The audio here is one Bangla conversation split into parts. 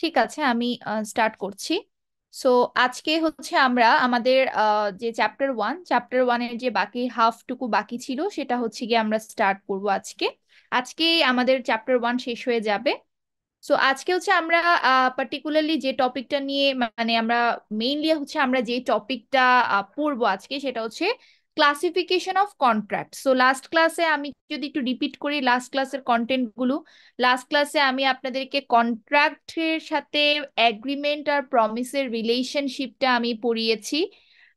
ঠিক আছে, আমি স্টার্ট করছি। সো আজকে হচ্ছে আমরা আমাদের যে চ্যাপ্টার ওয়ানের যে বাকি হাফটুকু বাকি ছিল সেটা হচ্ছে গিয়ে আমরা স্টার্ট করব আজকে। আজকে আমাদের চ্যাপ্টার 1 শেষ হয়ে যাবে। সো আজকে হচ্ছে আমরা পার্টিকুলারলি যে টপিকটা নিয়ে মানে আমরা মেইনলি হচ্ছে আমরা যে টপিকটা পড়বো আজকে সেটা হচ্ছে classification of contract. So last ক্লাসে আমি যদি একটু রিপিট করি লাস্ট ক্লাসের কন্টেন্ট গুলো, লাস্ট ক্লাসে আমি আপনাদেরকে কন্ট্রাক্টের সাথে এগ্রিমেন্ট আর প্রমিসের রিলেশনশিপটা আমি পড়িয়েছি।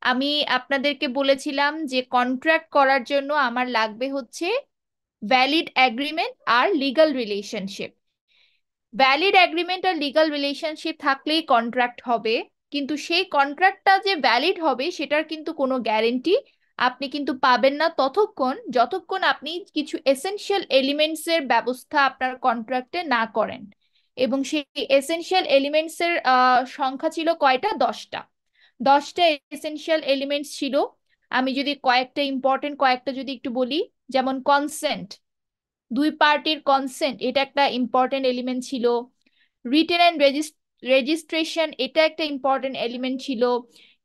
আমি আপনাদেরকে বলেছিলাম যে কন্ট্রাক্ট করার জন্য আমার লাগবে হচ্ছে ভ্যালিড এগ্রিমেন্ট আর লিগ্যাল রিলেশনশিপ। ভ্যালিড এগ্রিমেন্ট আর লিগ্যাল রিলেশনশিপ থাকলেই কন্ট্রাক্ট হবে, কিন্তু সেই কন্ট্রাক্টটা যে ভ্যালিড হবে সেটার কিন্তু কোনো গ্যারেন্টি আপনি কিন্তু পাবেন না যতক্ষণ আপনি কিছু এসেনশিয়াল এলিমেন্টস এর ব্যবস্থা আপনার কন্ট্রাক্টে না করেন। এবং সেই এসেনশিয়াল এলিমেন্টস এর সংখ্যা ছিল কয়টা? 10টা। 10টা এসেনশিয়াল এলিমেন্টস ছিল। আমি যদি কয়েকটা যদি একটু বলি, যেমন কনসেন্ট, দুই পার্টির কনসেন্ট, এটা একটা ইম্পর্টেন্ট এলিমেন্ট ছিল। রিটেন অ্যান্ড রেজিস্ট্রেশন, এটা একটা ইম্পর্টেন্ট এলিমেন্ট ছিল।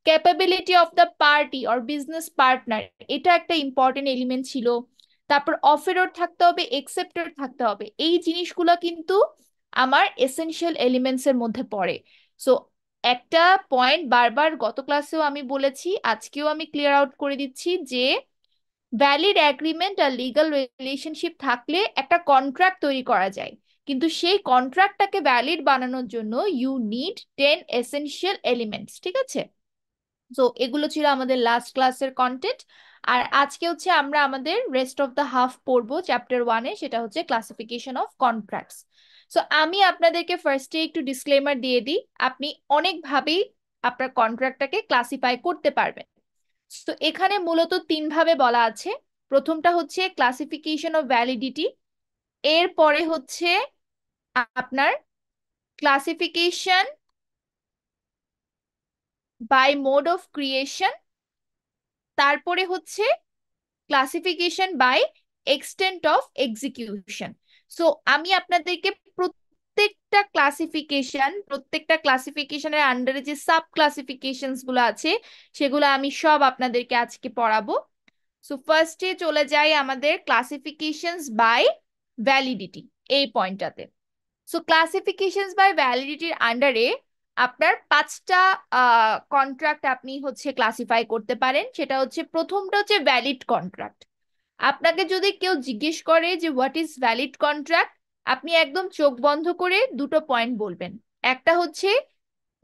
Capability of the party or business partner, এটা একটা ইম্পর্টেন্ট এলিমেন্ট ছিল। তারপর অফেরর থাকতে হবে, একসেপ্টর থাকতে হবে। এই জিনিসগুলো কিন্তু আমার এসেনশিয়াল এলিমেন্টস এর মধ্যে পড়ে। সো একটা পয়েন্ট বারবার গত ক্লাসেও আমি বলেছি, আজকেও আমি ক্লিয়ার আউট করে দিচ্ছি যে ভ্যালিড এগ্রিমেন্ট আর লিগ্যাল রিলেশনশিপ থাকলে একটা কন্ট্রাক্ট তৈরি করা যায়, কিন্তু সেই কন্ট্রাক্টটাকে ভ্যালিড বানানোর জন্য ইউ নিড 10 এসেনশিয়াল এলিমেন্টস। ঠিক আছে? তো এগুলো ছিল আমাদের লাস্ট ক্লাসের কন্টেন্ট। আর আজকে হচ্ছে আমরা আমাদের রেস্ট অফ দ্য হাফ পড়বো চ্যাপ্টার 1-এ, সেটা হচ্ছে ক্লাসিফিকেশন অফ কন্ট্রাক্টস। সো আমি আপনাদেরকে ফার্স্টে একটু ডিসক্লেমার দিয়ে দিই, আপনি অনেকভাবেই আপনার কন্ট্রাক্টটাকে ক্লাসিফাই করতে পারবেন। তো এখানে মূলত 3 ভাবে বলা আছে। প্রথমটা হচ্ছে ক্লাসিফিকেশন অফ ভ্যালিডিটি, এরপরে হচ্ছে আপনার classification by mode of creation, তারপরে হচ্ছে classification by extent of execution. So আমি আপনাদেরকে প্রত্যেকটা ক্লাসিফিকেশনের আন্ডারে যে সাব ক্লাসিফিকেশনস গুলো আছে সেগুলো আমি সব আপনাদেরকে আজকে পড়াবো। সো ফার্স্টে চলে যাই আমাদের ক্লাসিফিকেশনস বাই ভ্যালিডিটি এই পয়েন্টটাতে। সো ক্লাসিফিকেশনস বাই ভ্যালিডিটির আন্ডারে আপনার 5টা কন্ট্রাক্ট আপনি হচ্ছে ক্লাসিফাই করতে পারেন। সেটা হচ্ছে, প্রথমটা হচ্ছে ভ্যালিড কন্ট্রাক্ট। আপনাকে যদি কেউ জিজ্ঞেস করে যে হোয়াট ইজ ভ্যালিড কন্ট্রাক্ট, আপনি একদম চোখ বন্ধ করে দুটো পয়েন্ট বলবেন। একটা হচ্ছে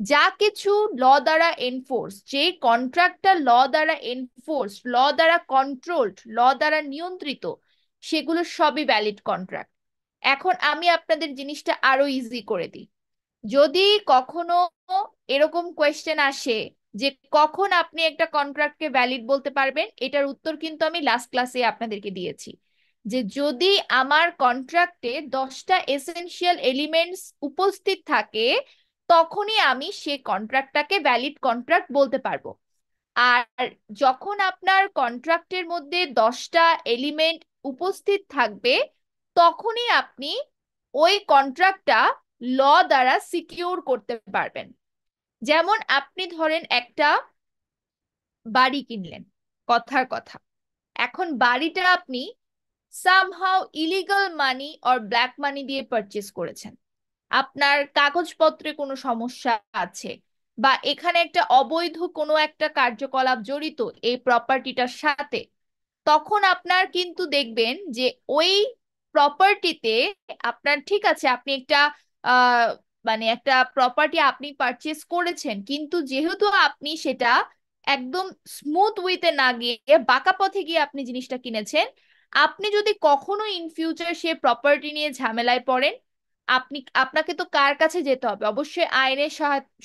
যা কিছু ল দ্বারা এনফোর্স, যে কন্ট্রাক্টটা ল দ্বারা এনফোর্স, ল দ্বারা কন্ট্রোলড, ল দ্বারা নিয়ন্ত্রিত, সেগুলো সবই ভ্যালিড কন্ট্রাক্ট। এখন আমি আপনাদের জিনিসটা আরো ইজি করে দিই। যদি কখনো এরকম কোয়েশ্চেন আসে যে কখন আপনি একটা কন্ট্রাক্টকে ভ্যালিড বলতে পারবেন, এটার উত্তর কিন্তু আমি লাস্ট ক্লাসে আপনাদেরকে দিয়েছি, যে যদি আমার কন্ট্রাক্টে 10টা এসেনশিয়াল এলিমেন্টস উপস্থিত থাকে তখনই আমি সে কন্ট্রাক্টটাকে ভ্যালিড কন্ট্রাক্ট বলতে পারবো। আর যখন আপনার কন্ট্রাক্টের মধ্যে 10টা এলিমেন্ট উপস্থিত থাকবে তখনই আপনি ওই কন্ট্রাক্টটা ল দ্বারা সিকিউর করতে পারবেন। যেমন আপনি ধরেন একটা বাড়ি কিনলেন, কথার কথা। এখন বাড়িটা আপনি somehow illegal money or black money দিয়ে পারচেজ করেছেন, আপনার কাগজপত্রে কোনো সমস্যা আছে, বা এখানে একটা অবৈধ কোনো একটা কার্যকলাপ জড়িত এই প্রপার্টিটার সাথে, তখন আপনার কিন্তু দেখবেন যে ওই প্রপার্টিতে আপনার, ঠিক আছে, আপনি একটা আহ মানে একটা প্রপার্টি আপনি পারচেজ করেছেন, কিন্তু যেহেতু আপনি সেটা একদম স্মুথ ওয়েতে না গিয়ে বাঁকা পথে গিয়ে আপনি জিনিসটা কিনেছেন, আপনি যদি কখনো ইন ফিউচার সে প্রপার্টি নিয়ে ঝামেলায় পড়েন, আপনাকে তো কার কাছে যেতে হবে? অবশ্যই আইনের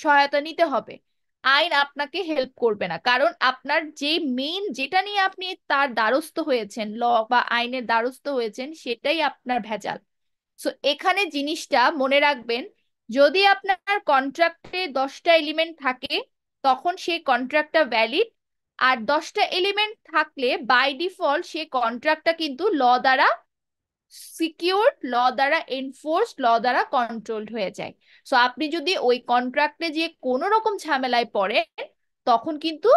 সহায়তা নিতে হবে। আইন আপনাকে হেল্প করবে না, কারণ আপনার যে মেইন যেটা নিয়ে আপনি তার দ্বারস্থ হয়েছেন, ল বা আইনের দ্বারস্থ হয়েছেন, সেটাই আপনার ভেজাল। সো এখানে জিনিসটা মনে রাখবেন, যদি আপনার কন্ট্রাক্টে 10টা এলিমেন্ট থাকে তখন সেই কন্ট্রাক্টটা ভ্যালিড। আর 10টা এলিমেন্ট থাকলে বাই ডিফল্ট সেই কন্ট্রাক্টটা কিন্তু ল দ্বারা সিকিউরড, ল দ্বারা এনফোর্সড, ল দ্বারা কন্ট্রোলড হয়ে যায়। সো আপনি যদি ওই কন্ট্রাক্টে যে কোনো রকম ঝামেলায় পড়েন, তখন কিন্তু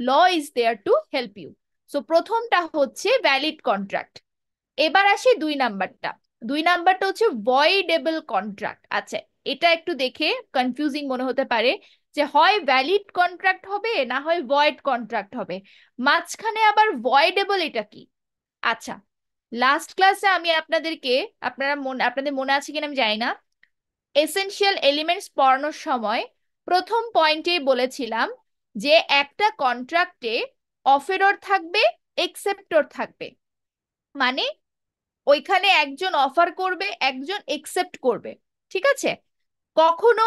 law is there to help you. So প্রথমটা হচ্ছে ভ্যালিড কন্ট্রাক্ট। এবার আসি 2 নাম্বারটা। 2 নাম্বারটা হচ্ছে ভয়েডেবল কন্ট্রাক্ট। আচ্ছা, এটা একটু দেখে কনফিউজিং মনে হতে পারে যে হয় ভ্যালিড কন্ট্রাক্ট হবে না হয় ভয়েড কন্ট্রাক্ট হবে, মাঝখানে আবার ভয়েডেবল এটা কি? আচ্ছা, লাস্ট ক্লাসে আমি আপনাদেরকে, আপনাদের মনে আছে কিনা আমি জানি না, এসেনশিয়াল এলিমেন্টস পড়ানোর সময় প্রথম পয়েন্টেই বলেছিলাম যে একটা কন্ট্রাক্টে অফেরর থাকবে, একসেপ্টর থাকবে। মানে ওইখানে একজন অফার করবে, একজন একসেপ্ট করবে। ঠিক আছে? কখনো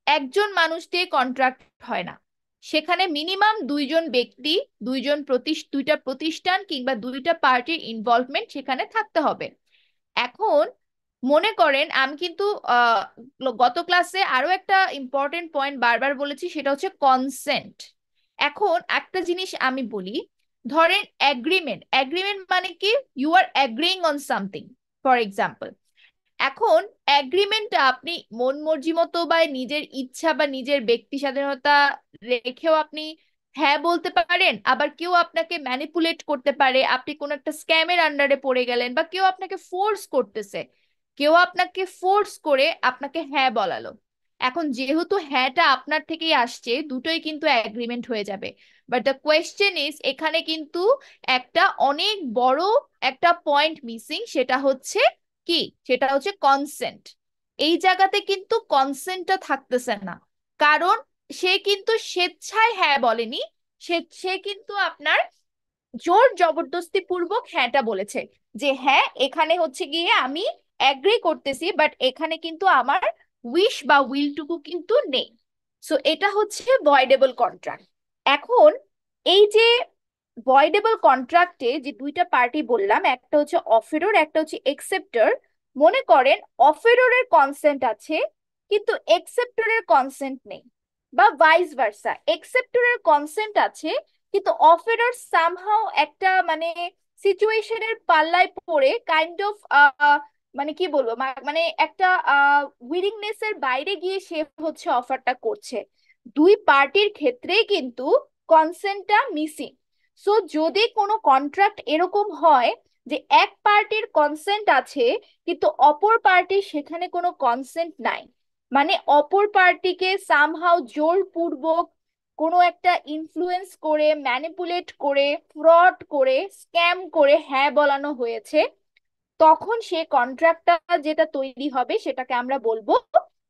একজন মানুষ দিয়ে কন্ট্রাক্ট হয় না, সেখানে মিনিমাম দুইজন ব্যক্তি, দুইটা প্রতিষ্ঠান কিংবা দুইটা পার্টির ইনভলভমেন্ট সেখানে থাকতে হবে। এখন মনে করেন আমি কিন্তু আহ, গত ক্লাসে আরো একটা ইম্পর্টেন্ট পয়েন্ট বারবার বলেছি, সেটা হচ্ছে কনসেন্ট। এখন একটা জিনিস আমি বলি, ধরেন এগ্রিমেন্ট, এগ্রিমেন্ট মানে কি? You are agreeing on something, for example. এখন এগ্রিমেন্টটা আপনি মন মর্জি মতো বা নিজের ইচ্ছা বা নিজের ব্যক্তি স্বাধীনতা রেখেও আপনি হ্যাঁ বলতে পারেন, আবার কেউ আপনাকে ম্যানিপুলেট করতে পারে, আপনি কোন একটা স্ক্যামের আন্ডারে পড়ে গেলেন, বা কেউ আপনাকে ফোর্স করতেছে, কেউ আপনাকে ফোর্স করে আপনাকে হ্যাঁ বলালো। এখন যেহেতু হ্যাঁটা আপনার থেকেই আসছে, দুটোই কিন্তু এগ্রিমেন্ট হয়ে যাবে। বাট দ্য কোয়েশ্চেন ইজ, এখানে কিন্তু একটা অনেক বড় একটা পয়েন্ট মিসিং, সেটা হচ্ছে কি? সেটা হচ্ছে কনসেন্ট। এই জায়গাতে কিন্তু কনসেন্টটা থাকতেছে না, কারণ সে কিন্তু স্বেচ্ছায় হ্যাঁ বলেনি, সে সে কিন্তু আপনার জোর জবরদস্তি পূর্বক হ্যাঁটা বলেছে, যে হ্যাঁ এখানে হচ্ছে গিয়ে আমি অ্যাগ্রি করতেছি, বাট এখানে কিন্তু আমার উইশ বা উইলটুকু কিন্তু নেই। সো এটা হচ্ছে ভয়েডেবল কন্ট্রাক্ট। এখন এই যে ভয়েডেবল কন্ট্রাক্টে যে দুইটা পার্টি বললাম, একটা হচ্ছে অফেরর, একটা হচ্ছে একসেপ্টর। মনে করেন অফেররের কনসেন্ট আছে কিন্তু একসেপ্টরের কনসেন্ট নেই, বা ভাইস ভার্সা, একসেপ্টরের কনসেন্ট আছে কিন্তু অফেরর সামহাও একটা মানে সিচুয়েশনের পাল্লায় পড়ে কাইন্ড অফ মানে কি বলবো, মানে একটা উইলিংনেস এর বাইরে গিয়ে সে হচ্ছে অফারটা করছে। দুই পার্টির ক্ষেত্রেই কিন্তু কনসেন্টটা মিসিং। সো যদি কোনো কন্ট্রাক্ট এরকম হয় যে এক পার্টির কনসেন্ট আছে কিন্তু অপর পার্টির সেখানে কোনো কনসেন্ট নাই, মানে অপর পার্টিকে সামহাও জোরপূর্বক কোনো একটা ইনফ্লুয়েন্স করে, ম্যানিপুলেট করে, ফ্রড করে, স্ক্যাম করে হ্যাঁ বলানো হয়েছে, তখন সে কন্ট্রাক্টটা যেটা তৈরি হবে সেটাকে আমরা বলবো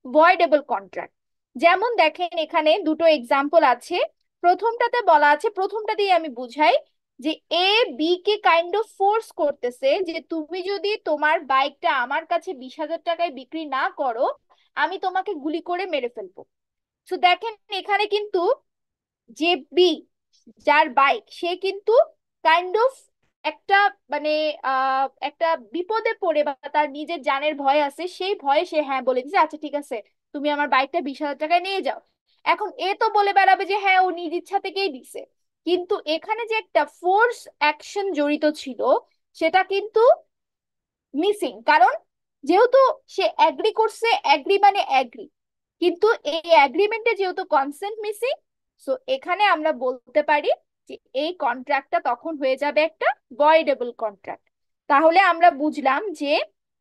ভয়েডেবল কন্ট্রাক্ট। যেমন দেখেন এখানে দুটো এক্সাম্পল আছে। প্রথমটাতে বলা আছে, প্রথমটা দিয়ে আমি বুঝাই, যে এ বি কে কাইন্ড অফ ফোর্স করতেছে যে তুমি যদি তোমার বাইকটা আমার কাছে 20,000 টাকায় বিক্রি না করো, আমি তোমাকে গুলি করে মেরে ফেলবো। তো দেখেন এখানে কিন্তু যে বি, যার বাইক, সে কিন্তু কাইন্ড অফ একটা মানে একটা বিপদে পড়ে বা তার নিজের জানের ভয় আছে, সেই ভয়ে সে হ্যাঁ বলে দিচ্ছে, আচ্ছা ঠিক আছে তুমি আমার বাইকটা 20,000 টাকায় নিয়ে যাও। এখন এ তো বলে বেড়াবে যে হ্যাঁ ও নিজ ইচ্ছা থেকেই দিছে, কিন্তু এখানে যে একটা ফোর্স অ্যাকশন জড়িত ছিল সেটা কিন্তু মিসিং। কারণ যেহেতু সে অ্যাগ্রি করছে, অ্যাগ্রি মানে অ্যাগ্রি, কিন্তু এই অ্যাগ্রিমেন্টে যেহেতু কনসেন্ট মিসিং, সো এখানে আমরা বলতে পারি যে এই কন্ট্রাক্টটা তখন হয়ে যাবে একটা ভয়েডেবল কন্ট্রাক্ট। তাহলে আমরা বুঝলাম যে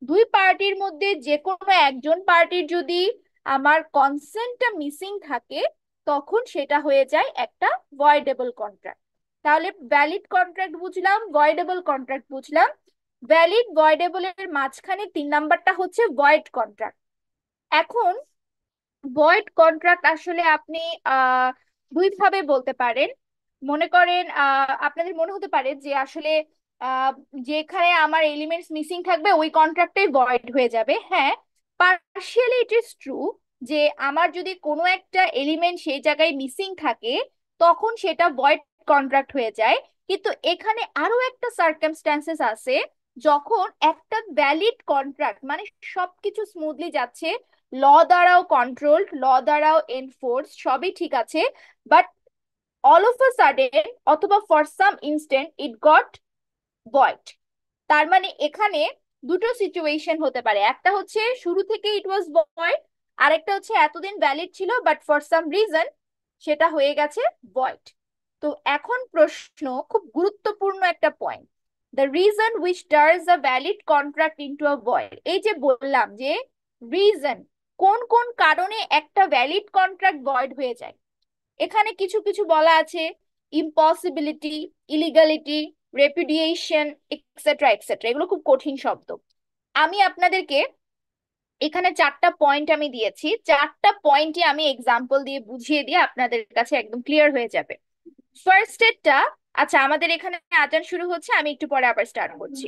দুই পার্টির মধ্যে যে কোনো একজন পার্টির যদি আমার কনসেন্টটা মিসিং থাকে, তখন সেটা হয়ে যায় একটা ভয়েডেবল কন্ট্রাক্ট। তাহলে ভ্যালিড কন্ট্রাক্ট বুঝলাম, ভয়েডেবল কন্ট্রাক্ট বুঝলাম। ভ্যালিড ভয়েডেবল এর মাঝখানে 3 নাম্বারটা হচ্ছে ভয়েড কন্ট্রাক্ট। এখন ভয়েড কন্ট্রাক্ট আসলে আপনি আহ দুই ভাবে বলতে পারেন। মনে করেন আপনাদের মনে হতে পারে যে আসলে আহ যেখানে আমার এলিমেন্টস মিসিং থাকবে ওই কন্ট্রাক্টটাই ভয়েড হয়ে যাবে। হ্যাঁ, পার্শিয়ালি ইট ইজ ট্রু, যে আমার যদি কোনো একটা এলিমেন্ট সেই জায়গায় মিসিং থাকে তখন সেটা ভয়েড কন্ট্রাক্ট হয়ে যায়। কিন্তু এখানে আরো একটা সার্কামস্ট্যান্সেস আছে, যখন একটা ভ্যালিড কন্ট্রাক্ট মানে সবকিছু স্মুথলি যাচ্ছে, ল দ্বারাও কন্ট্রোলড, ল দ্বারাও এনফোর্স, সবই ঠিক আছে, but all of a sudden অথবা for some instant it got void. তার মানে এখানে দুটো সিচুয়েশন হতে পারে, একটা হচ্ছে শুরু থেকে ইট ওয়াজ ভয়েড, আরেকটা হচ্ছে এতদিন ভ্যালিড ছিল বাট ফর সাম রিজন সেটা হয়ে গেছে ভয়েড। তো এখন প্রশ্ন, খুব গুরুত্বপূর্ণ একটা point, the reason which turns a valid contract into a void. এই যে বললাম যে রিজন, কোন কোন কারণে একটা ভ্যালিড কন্ট্রাক্ট ভয়েড হয়ে যায়, এখানে কিছু কিছু বলা আছে, ইম্পসিবিলিটি, ইলিগালিটি, রেপুডিয়েশন, এক্সেট্রা এক্সেট্রা, এগুলো খুব কঠিন শব্দ। আমি আপনাদেরকে এখানে চারটা পয়েন্ট আমি দিয়েছি, চারটা পয়েন্টে আমি এক্সাম্পল দিয়ে বুঝিয়ে দিয়ে আপনাদের কাছে একদম ক্লিয়ার হয়ে যাবে। ফার্স্ট এরটা, আচ্ছা আমাদের এখানে আজান শুরু হচ্ছে, আমি একটু পরে আবার স্টার্ট করছি।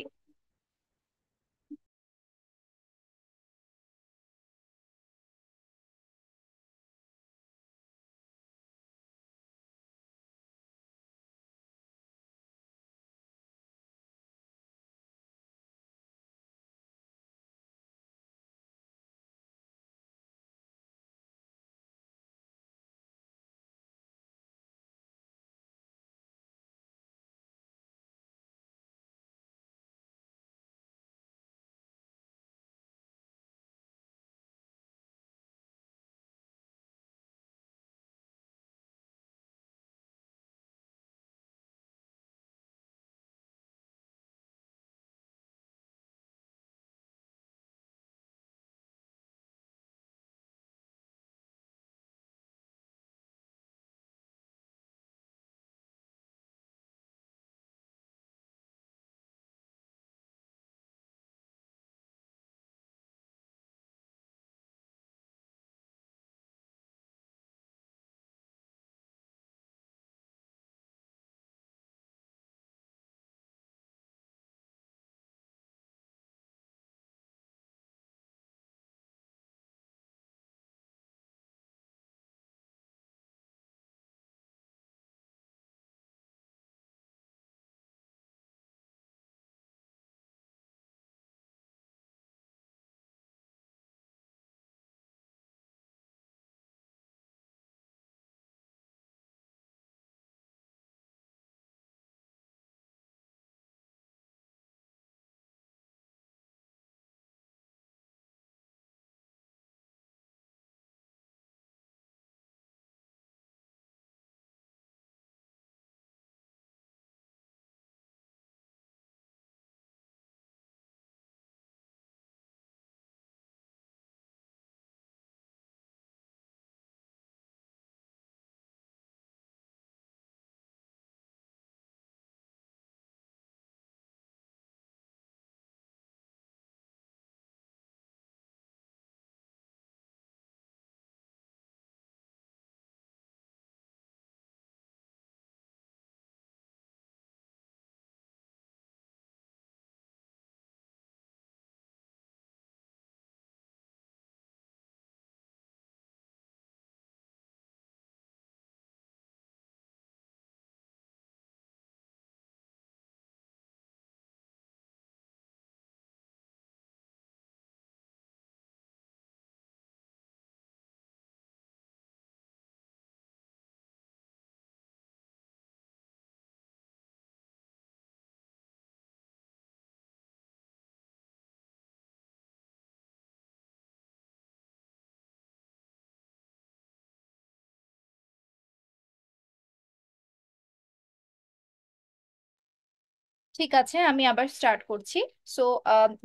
ঠিক আছে, আমি আবার স্টার্ট করছি। সো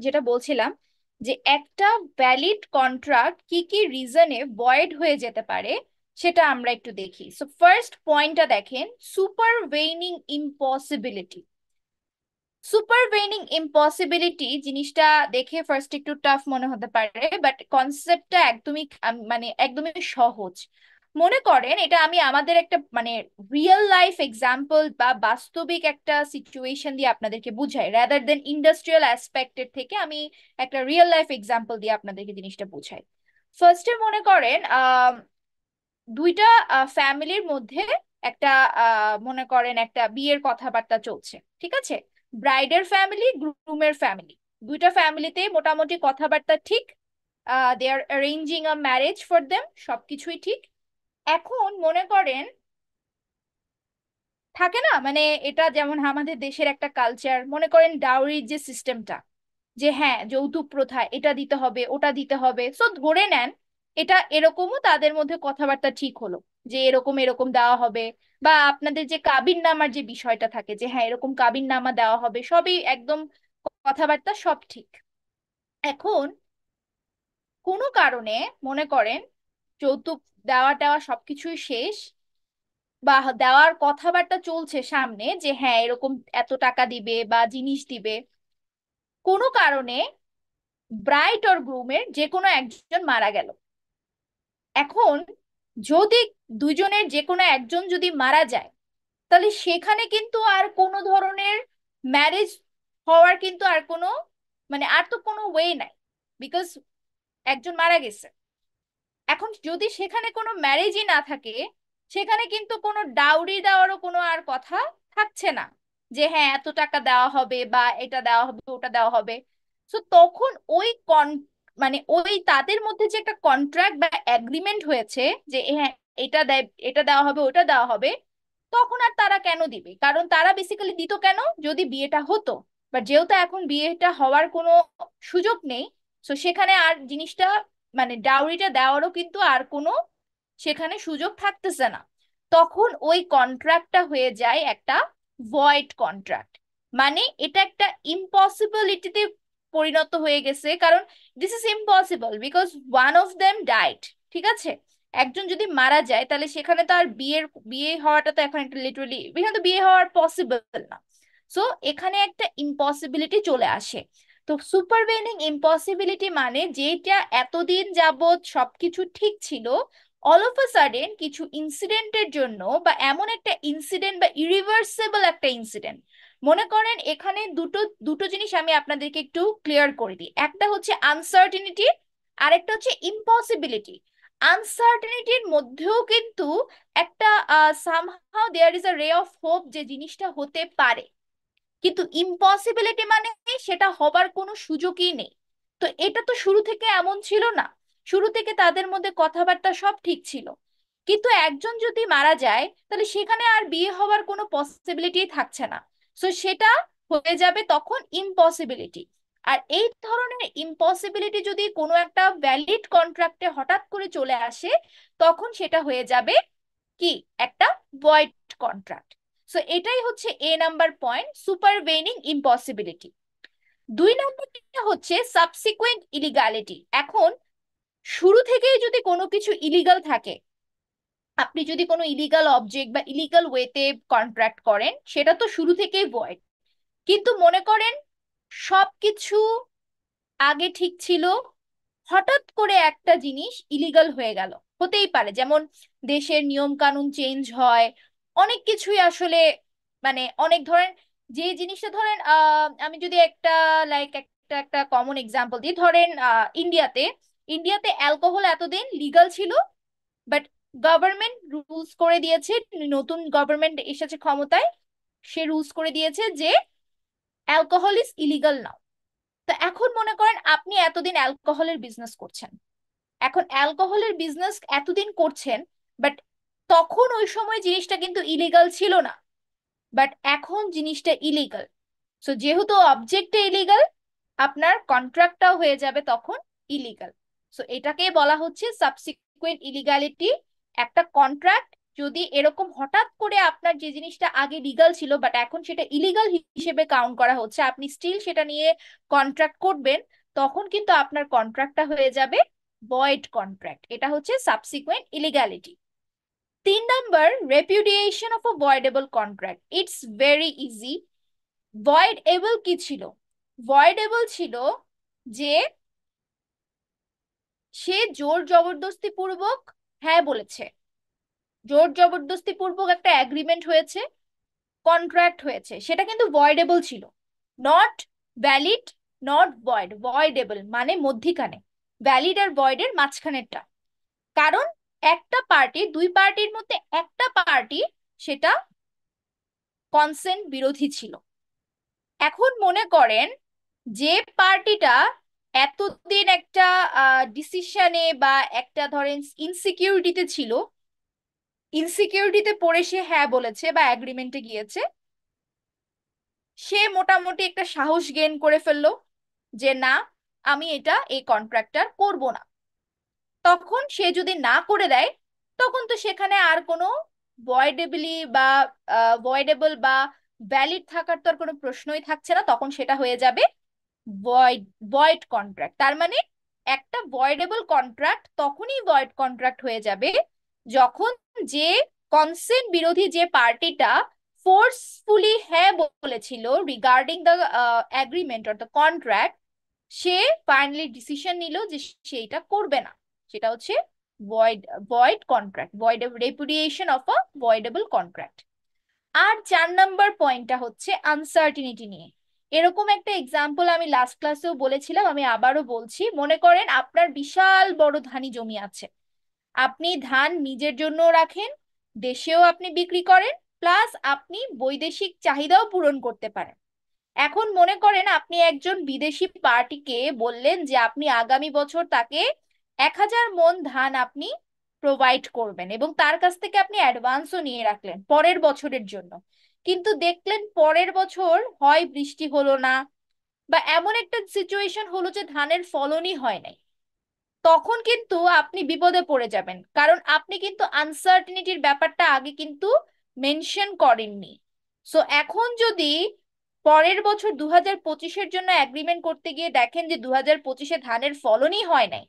যেটা বলছিলাম, যে একটা ভ্যালিড কন্ট্রাক্ট কি কি রিজনে ভয়েড হয়ে যেতে পারে সেটা আমরা একটু দেখি। সো ফার্স্ট পয়েন্টটা দেখেন, সুপারভেইনিং ইম্পসিবিলিটি। সুপারভেইনিং ইম্পসিবিলিটি জিনিসটা দেখে ফার্স্ট একটু টাফ মনে হতে পারে, বাট কনসেপ্টটা একদমই মানে একদমই সহজ। মনে করেন এটা আমি আমাদের একটা মানে রিয়েল লাইফ এক্সাম্পল বা বাস্তবিক একটা সিচুয়েশন দিয়ে আপনাদেরকে বুঝাই, রাদার দেন ইন্ডাস্ট্রিয়াল অ্যাসপেক্টের থেকে আমি একটা রিয়েল লাইফ এক্সাম্পল দিয়ে আপনাদেরকে জিনিসটা বুঝাই। ফার্স্টে মনে করেন দুইটা ফ্যামিলির মধ্যে একটা মনে করেন একটা বিয়ের কথাবার্তা চলছে, ঠিক আছে? ব্রাইডের ফ্যামিলি, গ্রুমের ফ্যামিলি, দুইটা ফ্যামিলিতে মোটামুটি কথাবার্তা ঠিক, they are arranging a marriage for them, সবকিছুই ঠিক। এখন মনে করেন, থাকে না মানে, এটা যেমন আমাদের দেশের একটা কালচার, মনে করেন ডাউরির যে সিস্টেমটা, যে হ্যাঁ যৌতুক প্রথা, এটা দিতে হবে ওটা দিতে হবে, সো ধরে নেন এটা এরকমও তাদের মধ্যে কথাবার্তা ঠিক হলো যে এরকম এরকম দেওয়া হবে, বা আপনাদের যে কাবিননামার যে বিষয়টা থাকে যে হ্যাঁ এরকম কাবিননামা দেওয়া হবে, সবই একদম কথাবার্তা সব ঠিক। এখন কোনো কারণে মনে করেন যৌতুক দেওয়া টেওয়া সবকিছুই শেষ, বা দেওয়ার কথাবার্তা চলছে সামনে যে হ্যাঁ এরকম এত টাকা দিবে বা জিনিস দিবে, কোনো কারণে ব্রাইড অর গ্রুমের যে কোনো একজন মারা গেল। এখন যদি দুজনের যে কোনো একজন যদি মারা যায়, তাহলে সেখানে কিন্তু আর কোনো ধরনের ম্যারেজ হওয়ার কিন্তু আর কোনো, মানে আর তো কোনো ওয়ে নাই, বিকজ একজন মারা গেছে। এখন যদি সেখানে কোনো ম্যারেজই না থাকে, সেখানে কিন্তু কোনো ডাউরি দেওয়ারও কোনো আর কথা থাকছে না যে হ্যাঁ এত টাকা দেওয়া হবে বা এটা দেওয়া হবে ওটা দেওয়া হবে। তো তখন ওই মানে ওই তাদের মধ্যে যে একটা কন্ট্রাক্ট বা এগ্রিমেন্ট হয়েছে যে হ্যাঁ এটা দেয় এটা দেওয়া হবে ওটা দেওয়া হবে, তখন আর তারা কেন দিবে? কারণ তারা বেসিক্যালি দিত কেন যদি বিয়েটা হতো, বাট যেহেতু এখন বিয়েটা হওয়ার কোনো সুযোগ নেই, তো সেখানে আর জিনিসটা মানে ডাউরিটা দেওয়ারও কিন্তু আর কোনো সেখানে সুযোগ থাকতেছে না। তখন ওই কন্ট্রাক্টটা হয়ে যায় একটা ভয়েড কন্ট্রাক্ট। মানে এটা একটা ইম্পসিবিলিটিতে পরিণত হয়ে গেছে, কারণ this is impossible because one of them died. ঠিক আছে, একজন যদি মারা যায় তাহলে সেখানে তো আর বিয়ে হওয়াটা তো এখন একটা লিটারালি এখানে তো বিয়ে হওয়ার পসিবল না। সো এখানে একটা ইম্পসিবিলিটি চলে আসে। তো সুপারভেনিং ইম্পসিবিলিটি মানে যেটা এতদিন যাবত সবকিছু ঠিক ছিল, অল অফ আ সাডেন কিছু ইনসিডেন্টের জন্য, বা এমন একটা ইনসিডেন্ট বা ইরিভার্সেবল একটা ইনসিডেন্ট। মনে করেন এখানে দুটো দুটো জিনিস আমি আপনাদেরকে একটু ক্লিয়ার করে দিই, একটা হচ্ছে আনসার্টিনিটি, আরেকটা হচ্ছে ইম্পসিবিলিটি। আনসার্টিনিটির মধ্যেও কিন্তু একটা সামহাউ দেয়ার ইজ আ রে অফ হোপ যে জিনিসটা হতে পারে, কিন্তু ইম্পসিবিলিটি মানে সেটা হবার কোনো সুযোগই নেই। তো এটা তো শুরু থেকে এমন ছিল না, শুরু থেকে তাদের মধ্যে কথাবার্তা সব ঠিক ছিল, কিন্তু একজন যদি মারা যায় তাহলে সেখানে আর বিয়ে হওয়ার কোনো পসিবিলিটি থাকছে না। সো সেটা হয়ে যাবে তখন ইম্পসিবিলিটি। আর এই ধরনের ইম্পসিবিলিটি যদি কোনো একটা ভ্যালিড কন্ট্রাক্টে হঠাৎ করে চলে আসে, তখন সেটা হয়ে যাবে কি একটা ভয়েড কন্ট্রাক্ট। সো এটাই হচ্ছে এ নাম্বার পয়েন্ট, সুপারভেনিং ইম্পসিবিলিটি। দুই নম্বরটা হচ্ছে সাবসিকুয়েন্ট ইলিগালিটি। এখন শুরু থেকেই যদি কোনো কিছু ইলিগাল থাকে, আপনি যদি কোনো ইলিগাল অবজেক্ট বা ইলিগাল ওয়েতে কন্ট্রাক্ট করেন, সেটা তো শুরু থেকেই ভয়েড। কিন্তু মনে করেন সবকিছু আগে ঠিক ছিল, হঠাৎ করে একটা জিনিস ইলিগাল হয়ে গেল, হতেই পারে যেমন দেশের নিয়ম কানুন চেঞ্জ হয়, অনেক কিছুই আসলে, মানে অনেক ধরেন যে জিনিসটা ধরেন আমি যদি একটা লাইক একটা একটা কমন এক্সাম্পল দিই, ধরেন ইন্ডিয়াতে ইন্ডিয়াতে অ্যালকোহল এতদিন লিগাল ছিল, বাট গভর্নমেন্ট রুলস করে দিয়েছে, নতুন গভর্নমেন্ট এসেছে ক্ষমতায়, সে রুলস করে দিয়েছে যে অ্যালকোহল ইজ ইলিগাল নাও। তো এখন মনে করেন আপনি এতদিন অ্যালকোহলের বিজনেস করছেন, এখন অ্যালকোহলের বিজনেস এতদিন করছেন, বাট তখন ওই সময় জিনিসটা কিন্তু ইলিগাল ছিল না, বাট এখন জিনিসটা ইলিগাল। সো যেহেতু অবজেক্টটা ইলিগাল, আপনার কন্ট্রাক্টটাও হয়ে যাবে তখন ইলিগাল। সো এটাকে বলা হচ্ছে সাবসিকুয়েন্ট ইলিগালিটি। একটা কন্ট্রাক্ট যদি এরকম হঠাৎ করে আপনার যে জিনিসটা আগে লিগাল ছিল বাট এখন সেটা ইলিগাল হিসেবে কাউন্ট করা হচ্ছে, আপনি স্টিল সেটা নিয়ে কন্ট্রাক্ট করবেন, তখন কিন্তু আপনার কন্ট্রাক্টটা হয়ে যাবে ভয়েড কন্ট্রাক্ট। এটা হচ্ছে subsequent illegality. 3 number, repudiation of a voidable contract. It's very easy. Voidable কি ছিল? ভয়েডেবল ছিল যে সে জোর জবরদস্তি পূর্বক হ্যাঁ বলেছে, জোর জবরদস্তি পূর্বক একটা এগ্রিমেন্ট হয়েছে, কন্ট্রাক্ট হয়েছে, সেটা কিন্তু ভয়েডেবল ছিল, নট ভ্যালিড, নট ভয়েড। ভয়েডেবল মানে মধ্যিখানে, ভ্যালিড আর ভয়েডের মাঝখানেরটা। কারণ একটা পার্টি, দুই পার্টির মধ্যে একটা পার্টি সেটা কনসেন্ট বিরোধী ছিল। এখন মনে করেন যে পার্টিটা এতদিন একটা ডিসিশনে বা একটা ধরেন ইনসিকিউরিটিতে ছিল, ইনসিকিউরিটিতে পড়ে সে হ্যাঁ বলেছে বা অ্যাগ্রিমেন্টে গিয়েছে, সে মোটামুটি একটা সাহস গেইন করে ফেললো, যে না, আমি এটা এই কন্ট্রাক্টর করব না, তখন সে যদি না করে দেয়, তখন তো সেখানে আর কোনো ভয়েডেবলি বা ভয়েডেবল বা ভ্যালিড থাকার তো আর কোনো প্রশ্নই থাকছে না, তখন সেটা হয়ে যাবে ভয়েড ভয়েড কন্ট্রাক্ট। তার মানে একটা ভয়েডেবল কন্ট্রাক্ট তখনই ভয়েড কন্ট্রাক্ট হয়ে যাবে যখন যে কনসেন্ট বিরোধী যে পার্টিটা ফোর্সফুলি হ্যাঁ বলেছিল regarding the agreement or the contract, সে ফাইনালি ডিসিশন নিল যে সে এটা করবে না, সেটা হচ্ছে void void contract, void repudiation of a voidable contract. আর 4 নম্বর পয়েন্টটা হচ্ছে আনসার্টিনিটি নিয়ে। এরকম একটা এক্সাম্পল আমি লাস্ট ক্লাসেও বলেছিলাম, আমি আবারও বলছি। মনে করেন আপনার বিশাল বড় ধানি জমি আছে, আপনি ধান নিজের জন্য রাখেন, দেশেও আপনি বিক্রি করেন, প্লাস আপনি বৈদেশিক চাহিদাও পূরণ করতে পারেন। এখন মনে করেন আপনি একজন বিদেশি পার্টিকে বললেন যে আপনি আগামী বছর তাকে 1000 মণ ধান আপনি প্রোভাইড করবেন, এবং তার কাছ থেকে আপনি অ্যাডভান্সও নিয়ে রাখলেন পরের বছরের জন্য। কিন্তু দেখলেন পরের বছর হয় বৃষ্টি হলো না, বা এমন একটা সিচুয়েশন হলো যে ধানের ফলনই হয় নাই, তখন কিন্তু আপনি বিপদে পড়ে যাবেন, কারণ আপনি কিন্তু আনসার্টিনিটির ব্যাপারটা আগে কিন্তু মেনশন করেননি। সো এখন যদি পরের বছর 2025-এর জন্য এগ্রিমেন্ট করতে গিয়ে দেখেন যে 2025-এ ধানের ফলনই হয় নাই,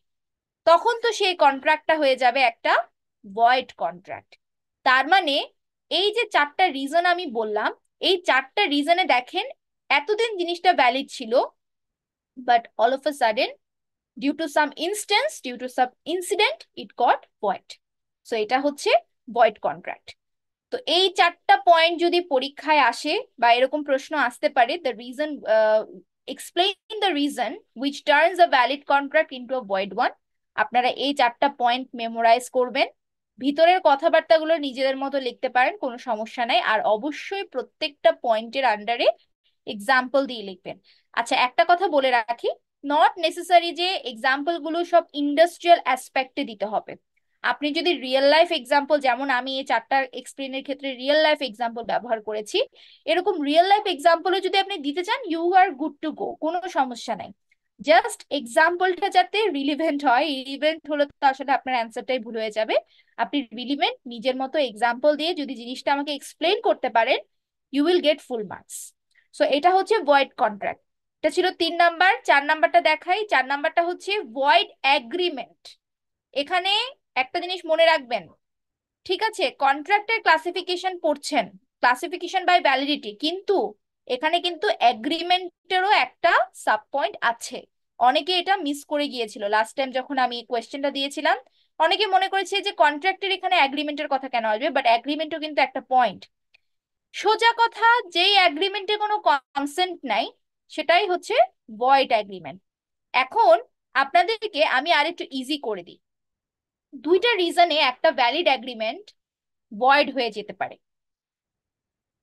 তখন তো সেই কন্ট্রাক্টটা হয়ে যাবে একটা ভয়েড কন্ট্রাক্ট। তার মানে এই যে 4টা রিজন আমি বললাম, এই 4টা রিজনে দেখেন এতদিন জিনিসটা ভ্যালিড ছিল, but all of a sudden due to some instance, due to some incident, it got void. So এটা হচ্ছে ভয়েড কন্ট্রাক্ট। তো এই 4টা পয়েন্ট যদি পরীক্ষায় আসে বা এরকম প্রশ্ন আসতে পারে, the reason, explain the reason which turns a valid contract into a void one, আপনারা এই 4টা পয়েন্ট মেমোরাইজ করবেন। ভিতরের কথাবার্তাগুলো নিজেদের মতো লিখতে পারেন, কোনো সমস্যা নাই, আর অবশ্যই প্রত্যেকটা পয়েন্টের আন্ডারে এক্সাম্পল দিয়ে লিখবেন। আচ্ছা, একটা কথা বলে রাখি, নট নেসেসারি যে এক্সাম্পল গুলো সব ইন্ডাস্ট্রিয়াল অ্যাসপেক্টে দিতে হবে। আপনি যদি রিয়েল লাইফ এক্সাম্পল, যেমন আমি এই 4টা এক্সপ্লেনের ক্ষেত্রে রিয়েল লাইফ এক্সাম্পল ব্যবহার করেছি, এরকম রিয়েল লাইফ এক্সাম্পলও যদি আপনি দিতে চান, you are good to go, কোনো সমস্যা নাই। জাস্ট এক্সাম্পলটা যাতে রিলিভেন্ট হয়, রিলিভেন্ট হলে তো আসলে আপনার অ্যান্সারটাই ভুল হয়ে যাবে। আপনি রিলিভেন্ট নিজের মতো এক্সাম্পল দিয়ে যদি জিনিসটা আমাকে এক্সপ্লেন করতে পারেন, you will get full marks. So এটা হচ্ছে ভয়েড কন্ট্রাক্ট। এটা ছিল 3 নাম্বার। 4 নাম্বারটা দেখাই। 4 নাম্বারটা হচ্ছে ভয়েড এগ্রিমেন্ট। এখানে একটা জিনিস মনে রাখবেন, ঠিক আছে, কন্ট্রাক্টের ক্লাসিফিকেশন পড়ছেন, ক্লাসিফিকেশন বাই ভ্যালিডিটি, কিন্তু এখানে কিন্তু এগ্রিমেন্টেরও একটা সাব পয়েন্ট আছে। অনেকে এটা মিস করে গিয়েছিল লাস্ট টাইম যখন আমি কোয়েশ্চেনটা দিয়েছিলাম, অনেকে মনে করেছে যে কন্ট্রাক্টের এখানে এগ্রিমেন্টের কথা কেন আসবে, বাট এগ্রিমেন্টও কিন্তু একটা পয়েন্ট। সোজা কথা, যেই এগ্রিমেন্টে কোনো কনসেন্ট নাই সেটাই হচ্ছে ভয়েড এগ্রিমেন্ট। এখন আপনাদেরকে আমি আরেকটু ইজি করে দিই, 2টা রিজনে একটা ভ্যালিড এগ্রিমেন্ট ভয়েড হয়ে যেতে পারে।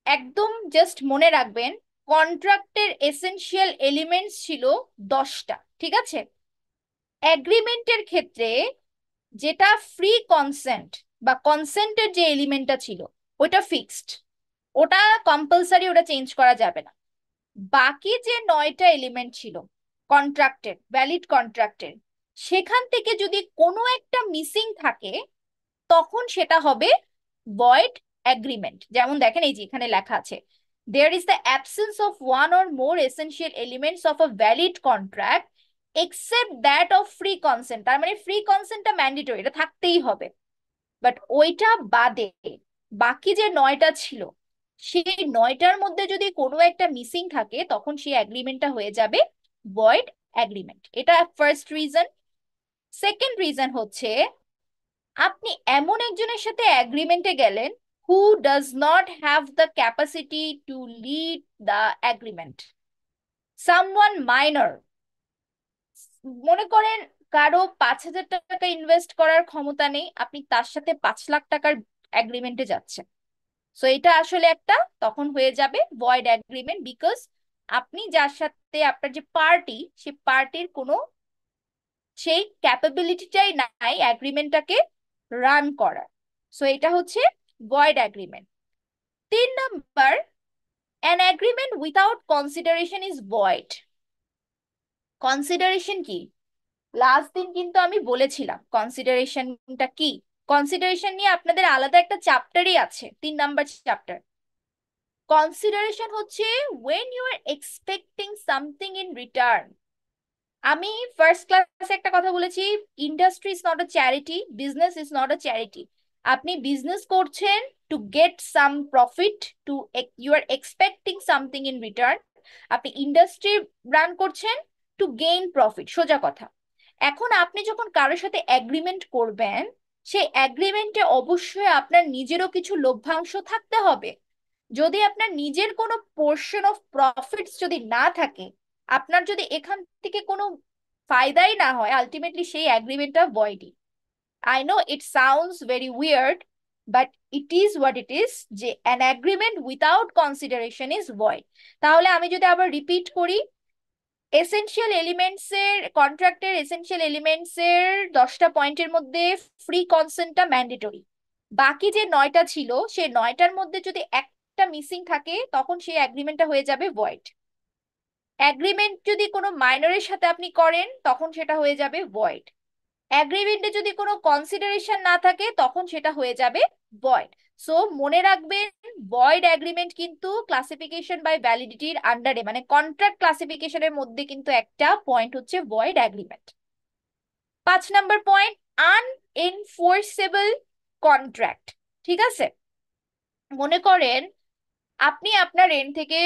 একদম জাস্ট মনে রাখবেন, কন্ট্রাক্টের এসেনশিয়াল এলিমেন্টস ছিল 10টা, ঠিক আছে। এগ্রিমেন্টের ক্ষেত্রে যেটা ফ্রি কনসেন্ট বা কনসেন্টের যে এলিমেন্টটা ছিল ওটা ফিক্সড, ওটা কম্পালসারি, ওটা চেঞ্জ করা যাবে না। বাকি যে 9টা এলিমেন্ট ছিল কন্ট্রাক্টের, ভ্যালিড কন্ট্রাক্টের, সেখান থেকে যদি কোনো একটা মিসিং থাকে, তখন সেটা হবে ভয়েড এগ্রিমেন্ট। যেমন দেখেন এই যে এখানে লেখা আছে, there is the absence of one or more essential elements of a valid contract except that of free consent. তার মানে ফ্রি কনসেন্টটা ম্যান্ডেটরি, এটা থাকতেই হবে, বাট ওইটা বাদে বাকি যে 9টা ছিল, সেই 9টার মধ্যে যদি কোনো একটা মিসিং থাকে, তখন সেই এগ্রিমেন্টটা হয়ে যাবে ভয়েড এগ্রিমেন্ট। এটা ফার্স্ট রিজন। সেকেন্ড রিজন হচ্ছে, আপনি এমন একজনের সাথে এগ্রিমেন্টে গেলেন who does not have the capacity to lead the agreement, someone minor. মনে করেন কারো 5000 টাকা ইনভেস্ট করার ক্ষমতা নেই, আপনি তার সাথে 5 লাখ টাকার এগ্রিমেন্টে যাচ্ছেন। সো এটা আসলে একটা তখন হয়ে যাবে ভয়েড এগ্রিমেন্ট, বিকজ আপনি যার সাথে, আপনার যে পার্টি, সেই পার্টির কোনো সেই ক্যাপাবিলিটিটাই নাই এগ্রিমেন্টটাকে রান করার। সো এটা হচ্ছে void agreement. 3 number, an agreement without consideration is void. Consideration কি? লাস্ট দিন কিন্তু আমি বলেছিলাম কনসিডারেশনটা কি। কনসিডারেশন নিয়ে আপনাদের আলাদা একটা চ্যাপ্টারই আছে, 3 নাম্বার চ্যাপ্টার। কনসিডারেশন হচ্ছে when you are expecting something in return। আমি ফার্স্ট ক্লাসে একটা কথা বলেছি, industry is not a charity, business is not a charity. আপনি বিজনেস করছেন to get some profit, to you are expecting something in return. আপনি ইন্ডাস্ট্রি রান করছেন টু গেইন প্রফিট, সোজা কথা। এখন আপনি যখন কারোর সাথে এগ্রিমেন্ট করবেন, সেই এগ্রিমেন্টে অবশ্যই আপনার নিজেরও কিছু লভ্যাংশ থাকতে হবে। যদি আপনার নিজের কোনো পোর্শন অফ প্রফিটস যদি না থাকে, আপনার যদি এখান থেকে কোনো ফায়দাই না হয়, আলটিমেটলি সেই অ্যাগ্রিমেন্টটা ভয়েডই। I know it sounds very weird, but it is what it is, যে an agreement without consideration is void. তাহলে আমি যদি আবার রিপিট করি, এসেনশিয়াল এলিমেন্টস এর, কন্ট্রাক্টের এসেনশিয়াল এলিমেন্টস এর 10টা পয়েন্টের মধ্যে ফ্রি কনসেন্টটা ম্যান্ডেটরি। বাকি যে 9টা ছিল, সেই 9টার মধ্যে যদি একটা মিসিং থাকে, তখন সেই অ্যাগ্রিমেন্টটা হয়ে যাবে ভয়েড। অ্যাগ্রিমেন্ট যদি কোনো মাইনরের সাথে আপনি করেন, তখন সেটা হয়ে যাবে ভয়েড। অ্যাগ্রিমেন্টে যদি কোনো কনসিডারেশন না থাকে, তখন সেটা হয়ে যাবে ভয়েড। সো মনে রাখবেন, ভয়েড অ্যাগ্রিমেন্ট কিন্তু ক্লাসিফিকেশন বাই ভ্যালিডিটির আন্ডারে, মানে কন্ট্রাক্ট ক্লাসিফিকেশনের মধ্যে কিন্তু একটা পয়েন্ট হচ্ছে void agreement. 5 number point, unenforceable contract. ঠিক আছে, মনে করেন আপনি আপনার এন্ড থেকে